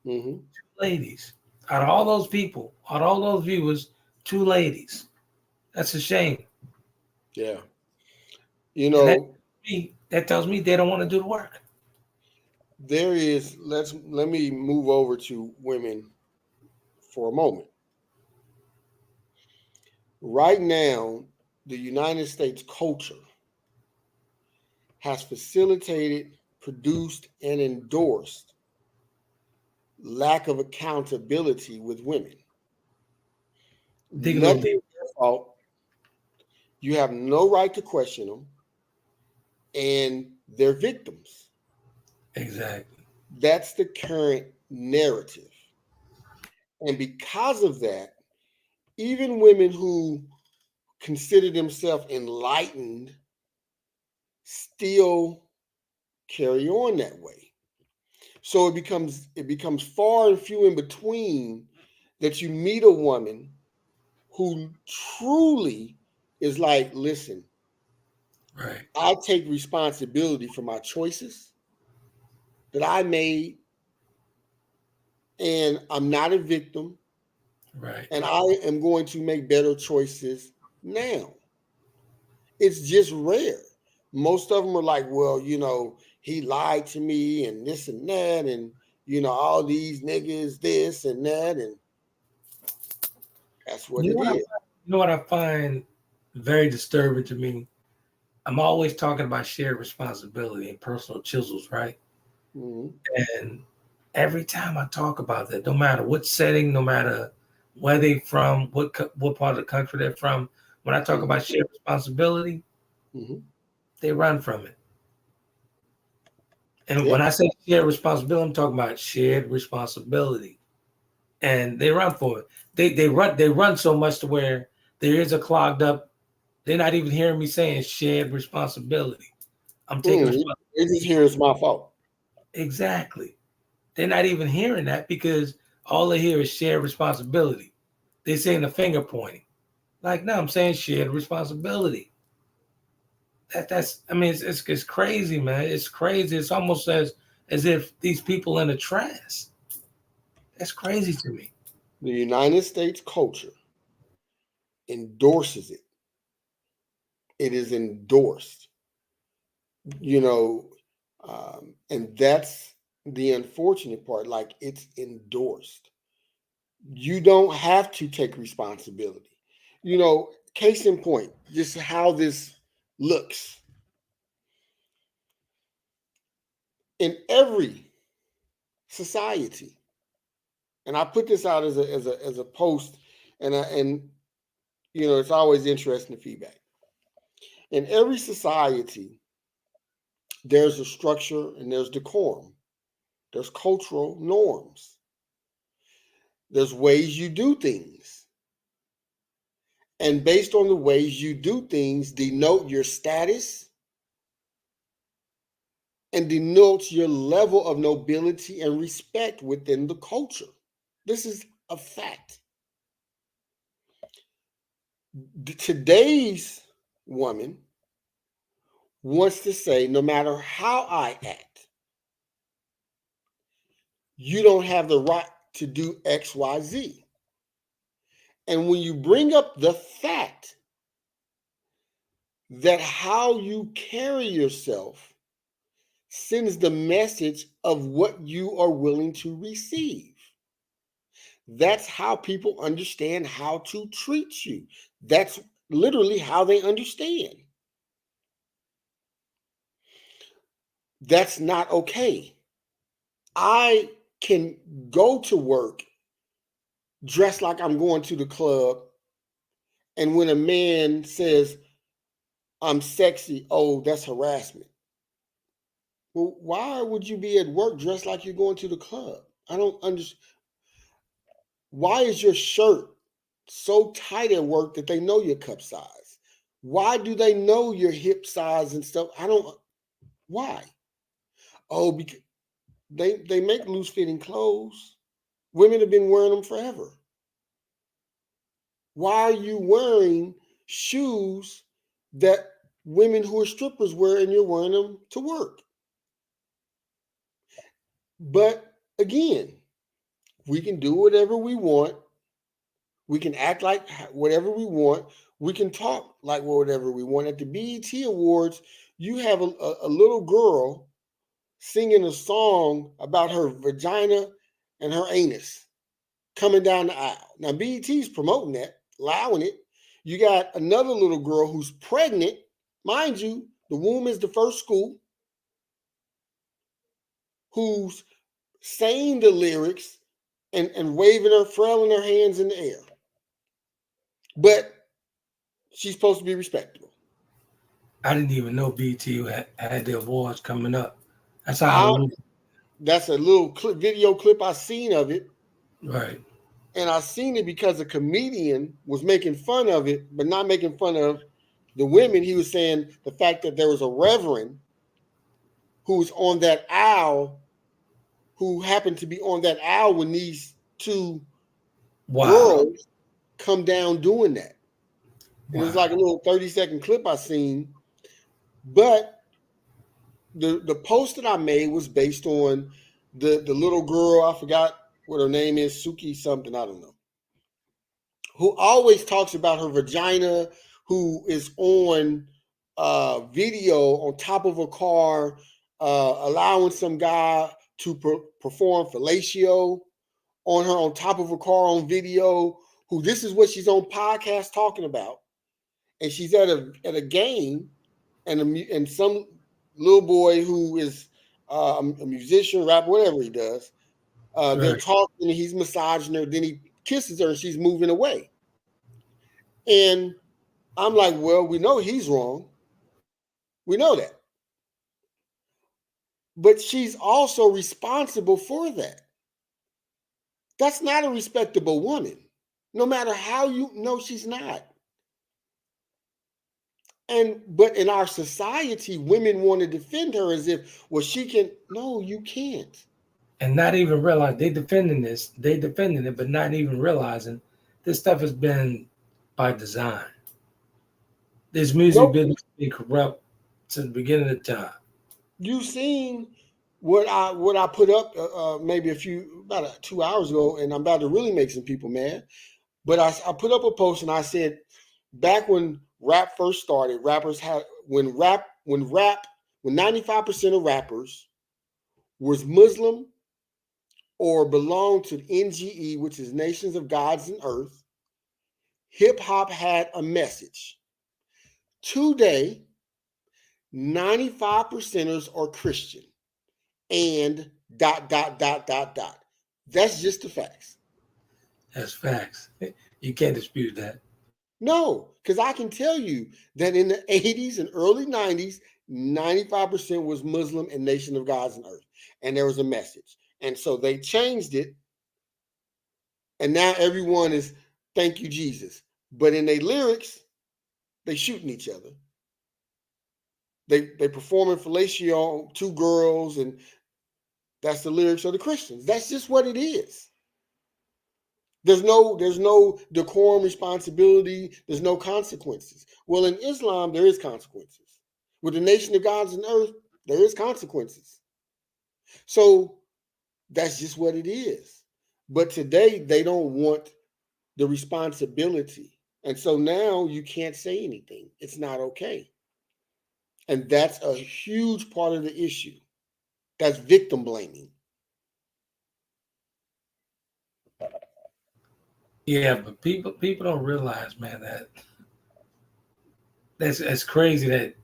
Mm-hmm. 2 ladies. Out of all those people, out of all those viewers, 2 ladies. That's a shame. Yeah. You know, that tells me they don't want to do the work. there is, let me move over to women for a moment. Right now, the United States culture has facilitated, produced, and endorsed lack of accountability with women. Nothing their fault. You have no right to question them, and they're victims. Exactly. That's the current narrative. And because of that, even women who consider themselves enlightened still carry on that way. So it becomes far and few in between that you meet a woman who truly is like, listen, right. I take responsibility for my choices that I made, and I'm not a victim. Right. And I am going to make better choices now. It's just rare. Most of them are like, well, he lied to me and this and that, and all these niggas, this and that, and that's what it is. You know what I find very disturbing to me? I'm always talking about shared responsibility and personal chisels, right? Mm-hmm. And every time I talk about that, no matter what setting, no matter where they from, what part of the country they're from, when I talk about shared responsibility, they run from it. And when I say shared responsibility, I'm talking about shared responsibility. and they run for it. They run so much to where there is a clogged up. They're not even hearing me saying shared responsibility. I'm taking responsibility. It's just here, it's my fault. Exactly. They're not even hearing that because all they hear is shared responsibility. They're saying the finger pointing. Like, no, I'm saying shared responsibility. That's I mean, it's crazy, man. It's crazy. It's almost as if these people in the trash. That's crazy to me. The United States culture endorses it. It is endorsed, and that's the unfortunate part. Like, it's endorsed. You don't have to take responsibility. Case in point, just how this looks. In every society, and I put this out as a post, and it's always interesting feedback. In every society, there's a structure and there's decorum. There's cultural norms. There's ways you do things. And based on the ways you do things, denote your status and denotes your level of nobility and respect within the culture. This is a fact. Today's woman wants to say, no matter how I act, you don't have the right to do X, Y, Z. And when you bring up the fact that how you carry yourself sends the message of what you are willing to receive. That's how people understand how to treat you. That's literally how they understand. That's not okay. I can go to work dressed like I'm going to the club, and when a man says, I'm sexy, oh, that's harassment. Well, why would you be at work dressed like you're going to the club? I don't understand. Why is your shirt so tight at work that they know your cup size? Why do they know your hip size and stuff? Why? Oh, because they make loose fitting clothes. Women have been wearing them forever. Why are you wearing shoes that women who are strippers wear and you're wearing them to work? But again, we can do whatever we want. We can act like whatever we want. We can talk like whatever we want. At the BET Awards, you have a little girl singing a song about her vagina and her anus coming down the aisle. Now, BET's promoting that, allowing it. You got another little girl who's pregnant. Mind you, the womb is the first school, who's saying the lyrics and waving her, flailing her hands in the air. But she's supposed to be respectable. I didn't even know BT had the awards coming up. That's how. That's a little video clip I seen of it. Right. And I seen it because a comedian was making fun of it, but not making fun of the women. He was saying the fact that there was a reverend who's on that aisle, who happened to be on that aisle when these two girls come down doing that. And it's like a little 30-second clip I seen. But the post that I made was based on the little girl, I forgot what her name is, Suki something, I don't know, who always talks about her vagina, who is on video on top of a car, allowing some guy to perform fellatio on her on top of a car on video, who this is what she's on podcast talking about. And she's at a game, and some little boy who is a musician, rapper, whatever he does, they're talking and he's massaging her, then he kisses her and she's moving away. And I'm like, well, we know he's wrong. We know that. But she's also responsible for that. That's not a respectable woman. No matter how you know, she's not. But in our society, women want to defend her as if, well, she can. No, you can't. And not even realize they defending it, but not even realizing this stuff has been by design. This music Nope. business has been corrupt since the beginning of time. You've seen what I put up maybe about 2 hours ago, and I'm about to really make some people mad. But I put up a post and I said, back when rap first started, when 95% of rappers was Muslim or belonged to NGE, which is Nations of Gods and Earth, hip hop had a message. Today, 95%ers are Christian and ... That's just the facts. That's facts. You can't dispute that. No, because I can tell you that in the 80s and early 90s, 95% was Muslim and Nation of Gods and Earth. And there was a message. And so they changed it. And now everyone is, thank you, Jesus. But in their lyrics, they shooting each other. They performing fellatio, two girls, and that's the lyrics of the Christians. That's just what it is. There's no decorum, responsibility. There's no consequences. Well, in Islam, there is consequences. With the Nation of Gods and Earth, there is consequences. So that's just what it is. But today, they don't want the responsibility. And so now you can't say anything. It's not okay. And that's a huge part of the issue. That's victim blaming. Yeah, but people don't realize, man, that's crazy that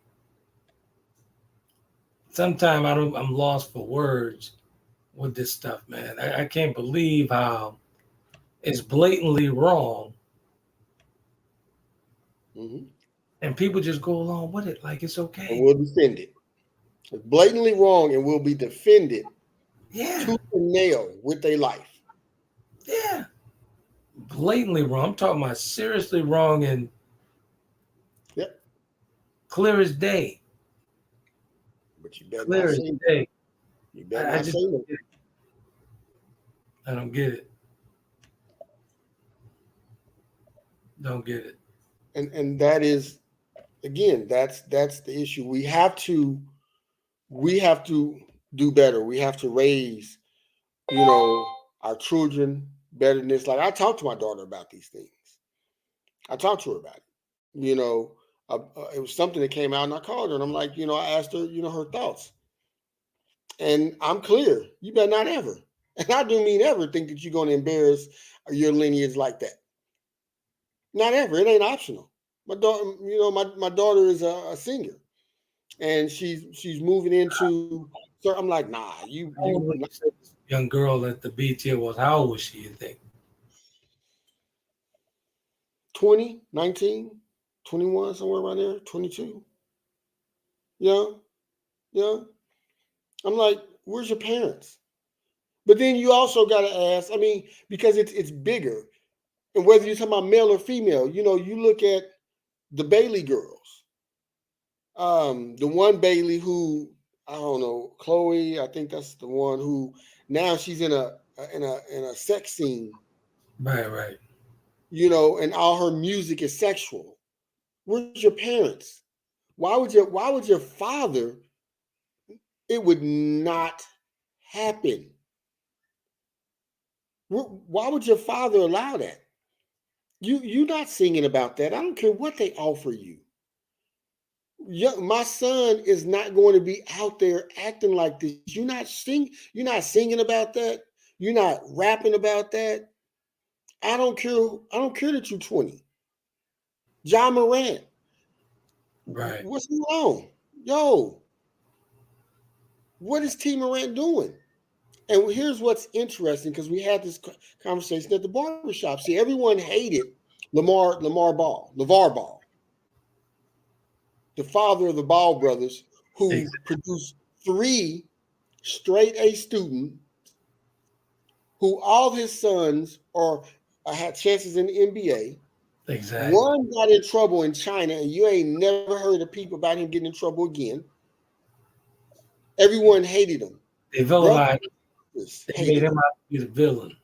sometimes I'm lost for words with this stuff, man. I can't believe how it's blatantly wrong, Mm-hmm. and people just go along with it like it's And okay. we'll defend it. It's blatantly wrong and will be defended Yeah, tooth and nail with their life. yeah, blatantly wrong. I'm talking about seriously wrong and Yep. clear as day. But you better Clear not as say no. day. You better I not just say no. I don't get it. Don't get it. And that is, again, that's the issue. We have to do better. We have to raise, our children better than this. Like, I talk to my daughter about these things. I talked to her about it. It was something that came out, and I called her, and I'm like, I asked her, her thoughts. And I'm clear. You better not ever, and I do mean ever, think that you're going to embarrass your lineage like that. Not ever. It ain't optional. My daughter, my daughter is a singer, and she's moving into. So I'm like, nah, you How old was this young girl at the BT was? How old was she, you think? 20, 19, 21, somewhere around there, 22. Yeah, yeah. I'm like, where's your parents? But then you also got to ask, because it's bigger. And whether you're talking about male or female, you look at the Bailey girls. The one Bailey who, I don't know, Chloe, I think that's the one who now she's in a sex scene, Right. and all her music is sexual. Where's your parents? Why would your father? It would not happen. Why would your father allow that? You're not singing about that. I don't care what they offer you. My son is not going to be out there acting like this. You're not singing about that. You're not rapping about that. I don't care that you're 20. John Morant. Right. What's wrong? Yo, what is T Morant doing? And here's what's interesting, because we had this conversation at the barbershop. See, everyone hated LeVar Ball, the father of the Ball brothers, who Exactly. produced 3 straight A students who all his sons had chances in the NBA. Exactly. One got in trouble in China, and you ain't never heard of people about him getting in trouble again. Everyone hated him. They vilified. Brothers They made hated him him. out to be the villain.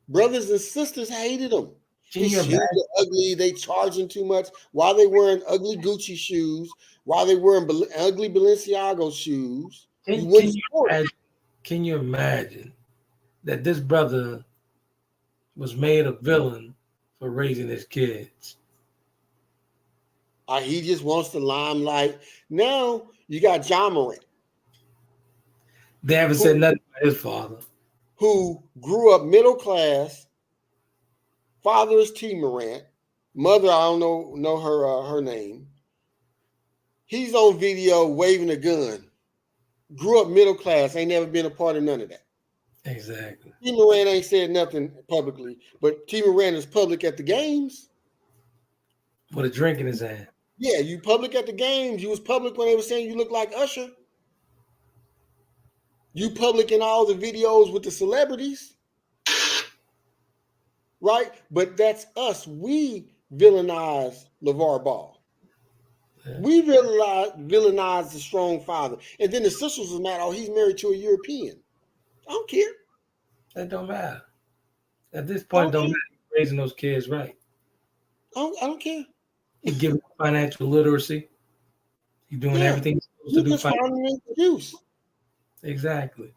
Brothers and sisters hated him. Can His you shoes imagine? are ugly. They charging too much. Why they wearing ugly Gucci shoes? Why they wearing ugly Balenciaga shoes? You wouldn't support it. Can you imagine that this brother was made a villain for raising his kids? He just wants the limelight. Now you got John Morant, They haven't said nothing about his father. who grew up middle class. Father is T. Morant. Mother, I don't know her name. He's on video waving a gun. Grew up middle class. Ain't never been a part of none of that. Exactly. T. Morant ain't said nothing publicly, but T. Morant is public at the games. With a drink in his hand. Yeah, you public at the games. You was public when they were saying you look like Usher. You public in all the videos with the celebrities. Right? But that's us. We villainize LeVar Ball. Yeah. We villainize the strong father. And then the sisters was mad, he's married to a European. I don't care. That don't matter. At this point, don't matter. You're raising those kids right. I don't care. You give them financial literacy. You're doing everything you're supposed to do. Just following introduce. Exactly.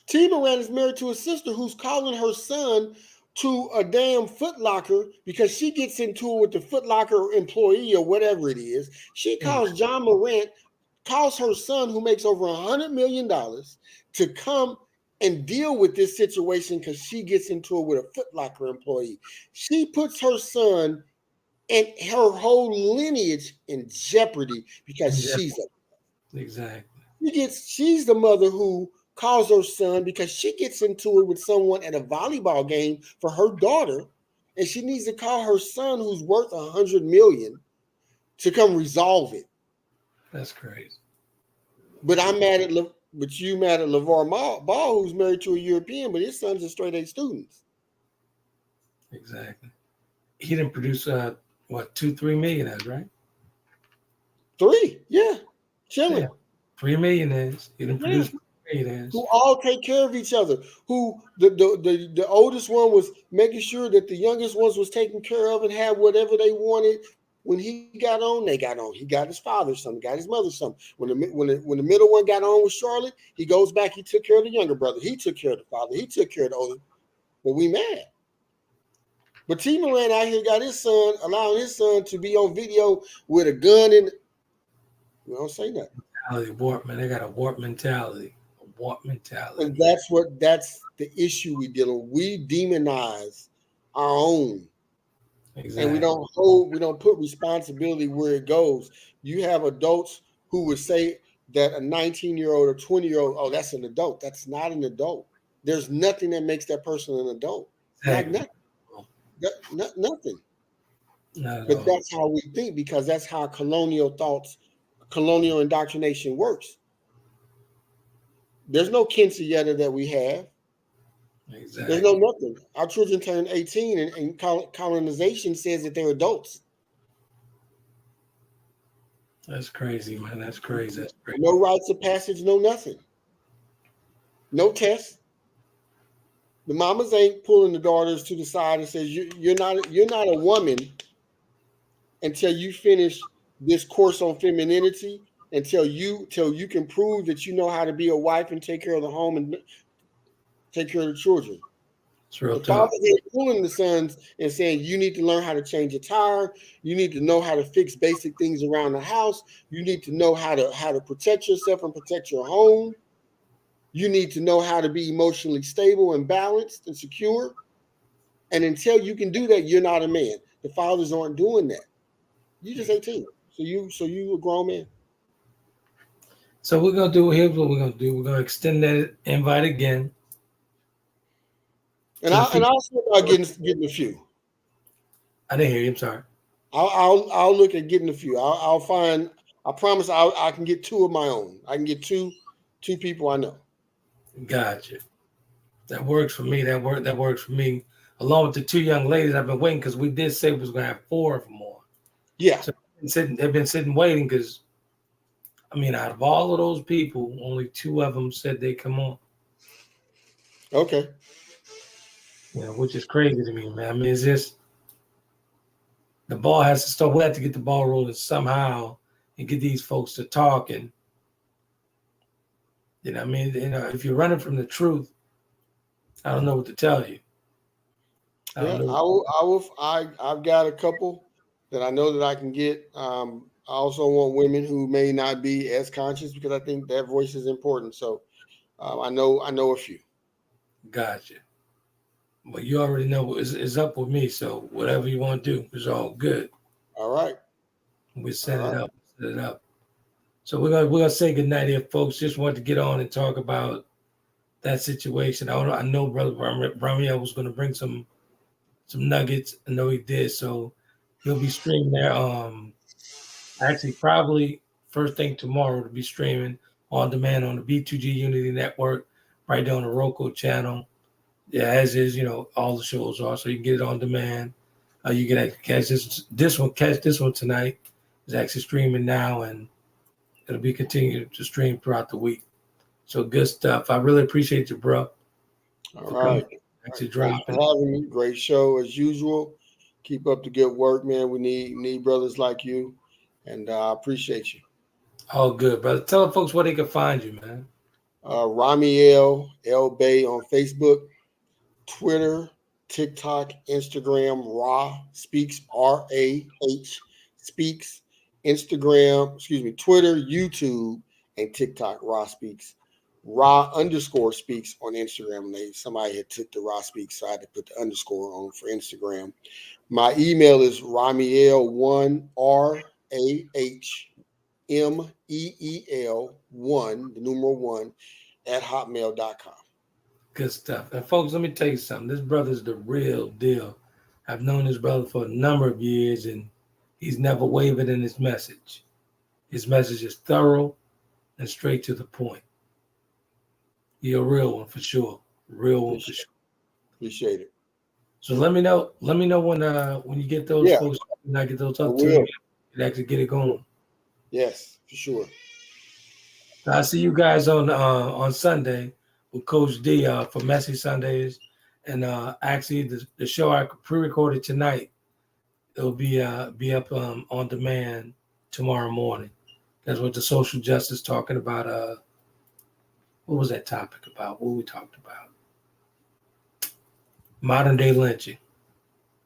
T. Morant is married to a sister who's calling her son to a damn Foot Locker because she gets into it with the Foot Locker employee or whatever it is. She calls John Morant, calls her son who makes over $100 million to come and deal with this situation because she gets into it with a Foot Locker employee. She puts her son and her whole lineage in jeopardy because she's she's the mother who calls her son because she gets into it with someone at a volleyball game for her daughter, and she needs to call her son who's worth $100 million to come resolve it. That's crazy. But you mad at LeVar Ball, who's married to a European, but his son's a straight A student. Exactly. He didn't produce 2-3 millionaires, right? 3, yeah, chilling. Yeah. 3 millionaires. He didn't produce millionaires. Who all take care of each other. Who the oldest one was making sure that the youngest ones was taken care of and had whatever they wanted. When he got on, they got on. He got his father's something, got his mother's something. When the middle one got on with Charlotte, he goes back. He took care of the younger brother. He took care of the father. He took care of the older. But we mad. But T. Morant out here got his son, allowing his son to be on video with a gun in. We don't say nothing. Warp, man. They got a warp mentality. And that's the issue we deal with. We demonize our own. Exactly. And we don't put responsibility where it goes. You have adults who would say that a 19-year-old or 20-year-old, oh, that's an adult. That's not an adult. There's nothing that makes that person an adult. Exactly. Nothing. But that's how we think, because that's how colonial indoctrination works. There's no quinceañera that we have. Exactly. There's no nothing. Our children turn 18 and colonization says that they're adults. That's crazy, man. That's crazy. No rites of passage, no nothing. No test. The mamas ain't pulling the daughters to the side and says you're not a woman until you finish this course on femininity, until you can prove that you know how to be a wife and take care of the home and take care of the children. It's real the tough. father is pulling the sons and saying you need to learn how to change a tire. You need to know how to fix basic things around the house. You need to know how to protect yourself and protect your home. You need to know how to be emotionally stable and balanced and secure. And until you can do that, you're not a man. The fathers aren't doing that. You just 18. So you a grown man. So here's what we're gonna do. We're gonna extend that invite again. And I'll see about getting a few. I didn't hear you. I'm sorry. I'll look at getting a few. I'll find. I promise. I can get 2 of my own. I can get two people I know. Gotcha. That works for me. That works for me. Along with the two young ladies, I've been waiting because we did say we was gonna have 4 of them more. Yeah. So they've been sitting waiting because, I mean, out of all of those people, only 2 of them said they come on. Okay. You know, which is crazy to me, man. I mean, it's just the ball has to start. We have to get the ball rolling somehow and get these folks to talk. And you know, I mean, you know, if you're running from the truth, I don't know what to tell you. I've got a couple that I know that I can get. I also want women who may not be as conscious because I think that voice is important. So I know a few. Gotcha. Well, you already know what is up with me. So whatever you want to do is all good. All right. We set it up. Set it up. So we're gonna say goodnight here, folks. Just wanted to get on and talk about that situation. I know Brother Rahme'el was gonna bring some nuggets. I know he did. So he'll be streaming there. Actually, probably first thing tomorrow to be streaming on demand on the B2G Unity Network, right there on the Roku channel. Yeah, as is, you know, all the shows are. So you can get it on demand. You can actually catch this one tonight. It's actually streaming now, and it'll be continued to stream throughout the week. So good stuff. I really appreciate you, bro. All right. Actually Thanks dropping. for having me. Great show as usual. Keep up the good work, man. We need brothers like you, and I appreciate you. All good, brother. Tell the folks where they can find you, man. Rahme'el El Bey on Facebook, Twitter, TikTok, Instagram, Ra Speaks, R-A-H Speaks, Instagram, Twitter, YouTube, and TikTok, Ra Speaks. Ra_speaks on Instagram. Somebody had took the Ra Speaks, so I had to put the underscore on for Instagram. My email is Rahme'el1, RAHMEEL1, the numeral 1, at hotmail.com. Good stuff. And folks, let me tell you something. This brother's the real deal. I've known this brother for a number of years, and he's never wavered in his message. His message is thorough and straight to the point. You're a real one for sure. Real one for sure. Appreciate it. So let me know when you get those folks, and I get those up to you, and actually get it going. Yes, for sure. So I see you guys on Sunday with Coach D for Messy Sundays, and actually the show I pre-recorded tonight, it'll be up on demand tomorrow morning. That's what the social justice talking about. What was that topic about? What we talked about? Modern day lynching.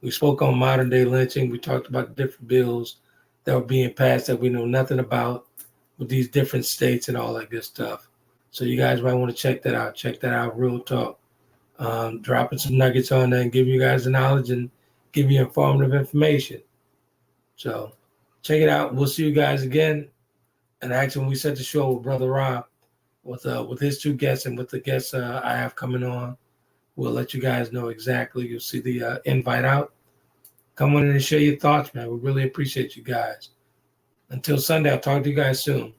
We spoke on modern day lynching. We talked about different bills that were being passed that we know nothing about with these different states and all that good stuff. So you guys might want to check that out. Check that out. Real talk. Dropping some nuggets on there and give you guys the knowledge and give you informative information. So check it out. We'll see you guys again. And actually, when we set the show with Brother Rob, with his 2 guests and with the guests I have coming on, we'll let you guys know exactly. You'll see the invite out. Come on in and share your thoughts, man. We really appreciate you guys. Until Sunday, I'll talk to you guys soon.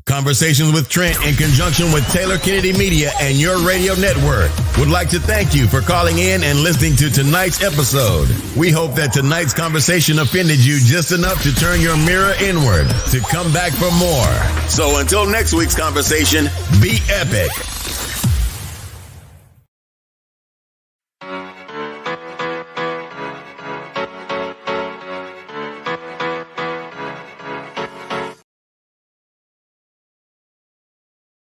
Conversations with Trent in conjunction with Taylor Kennedy Media and your radio network would like to thank you for calling in and listening to tonight's episode. We hope that tonight's conversation offended you just enough to turn your mirror inward to come back for more. So until next week's conversation, be epic.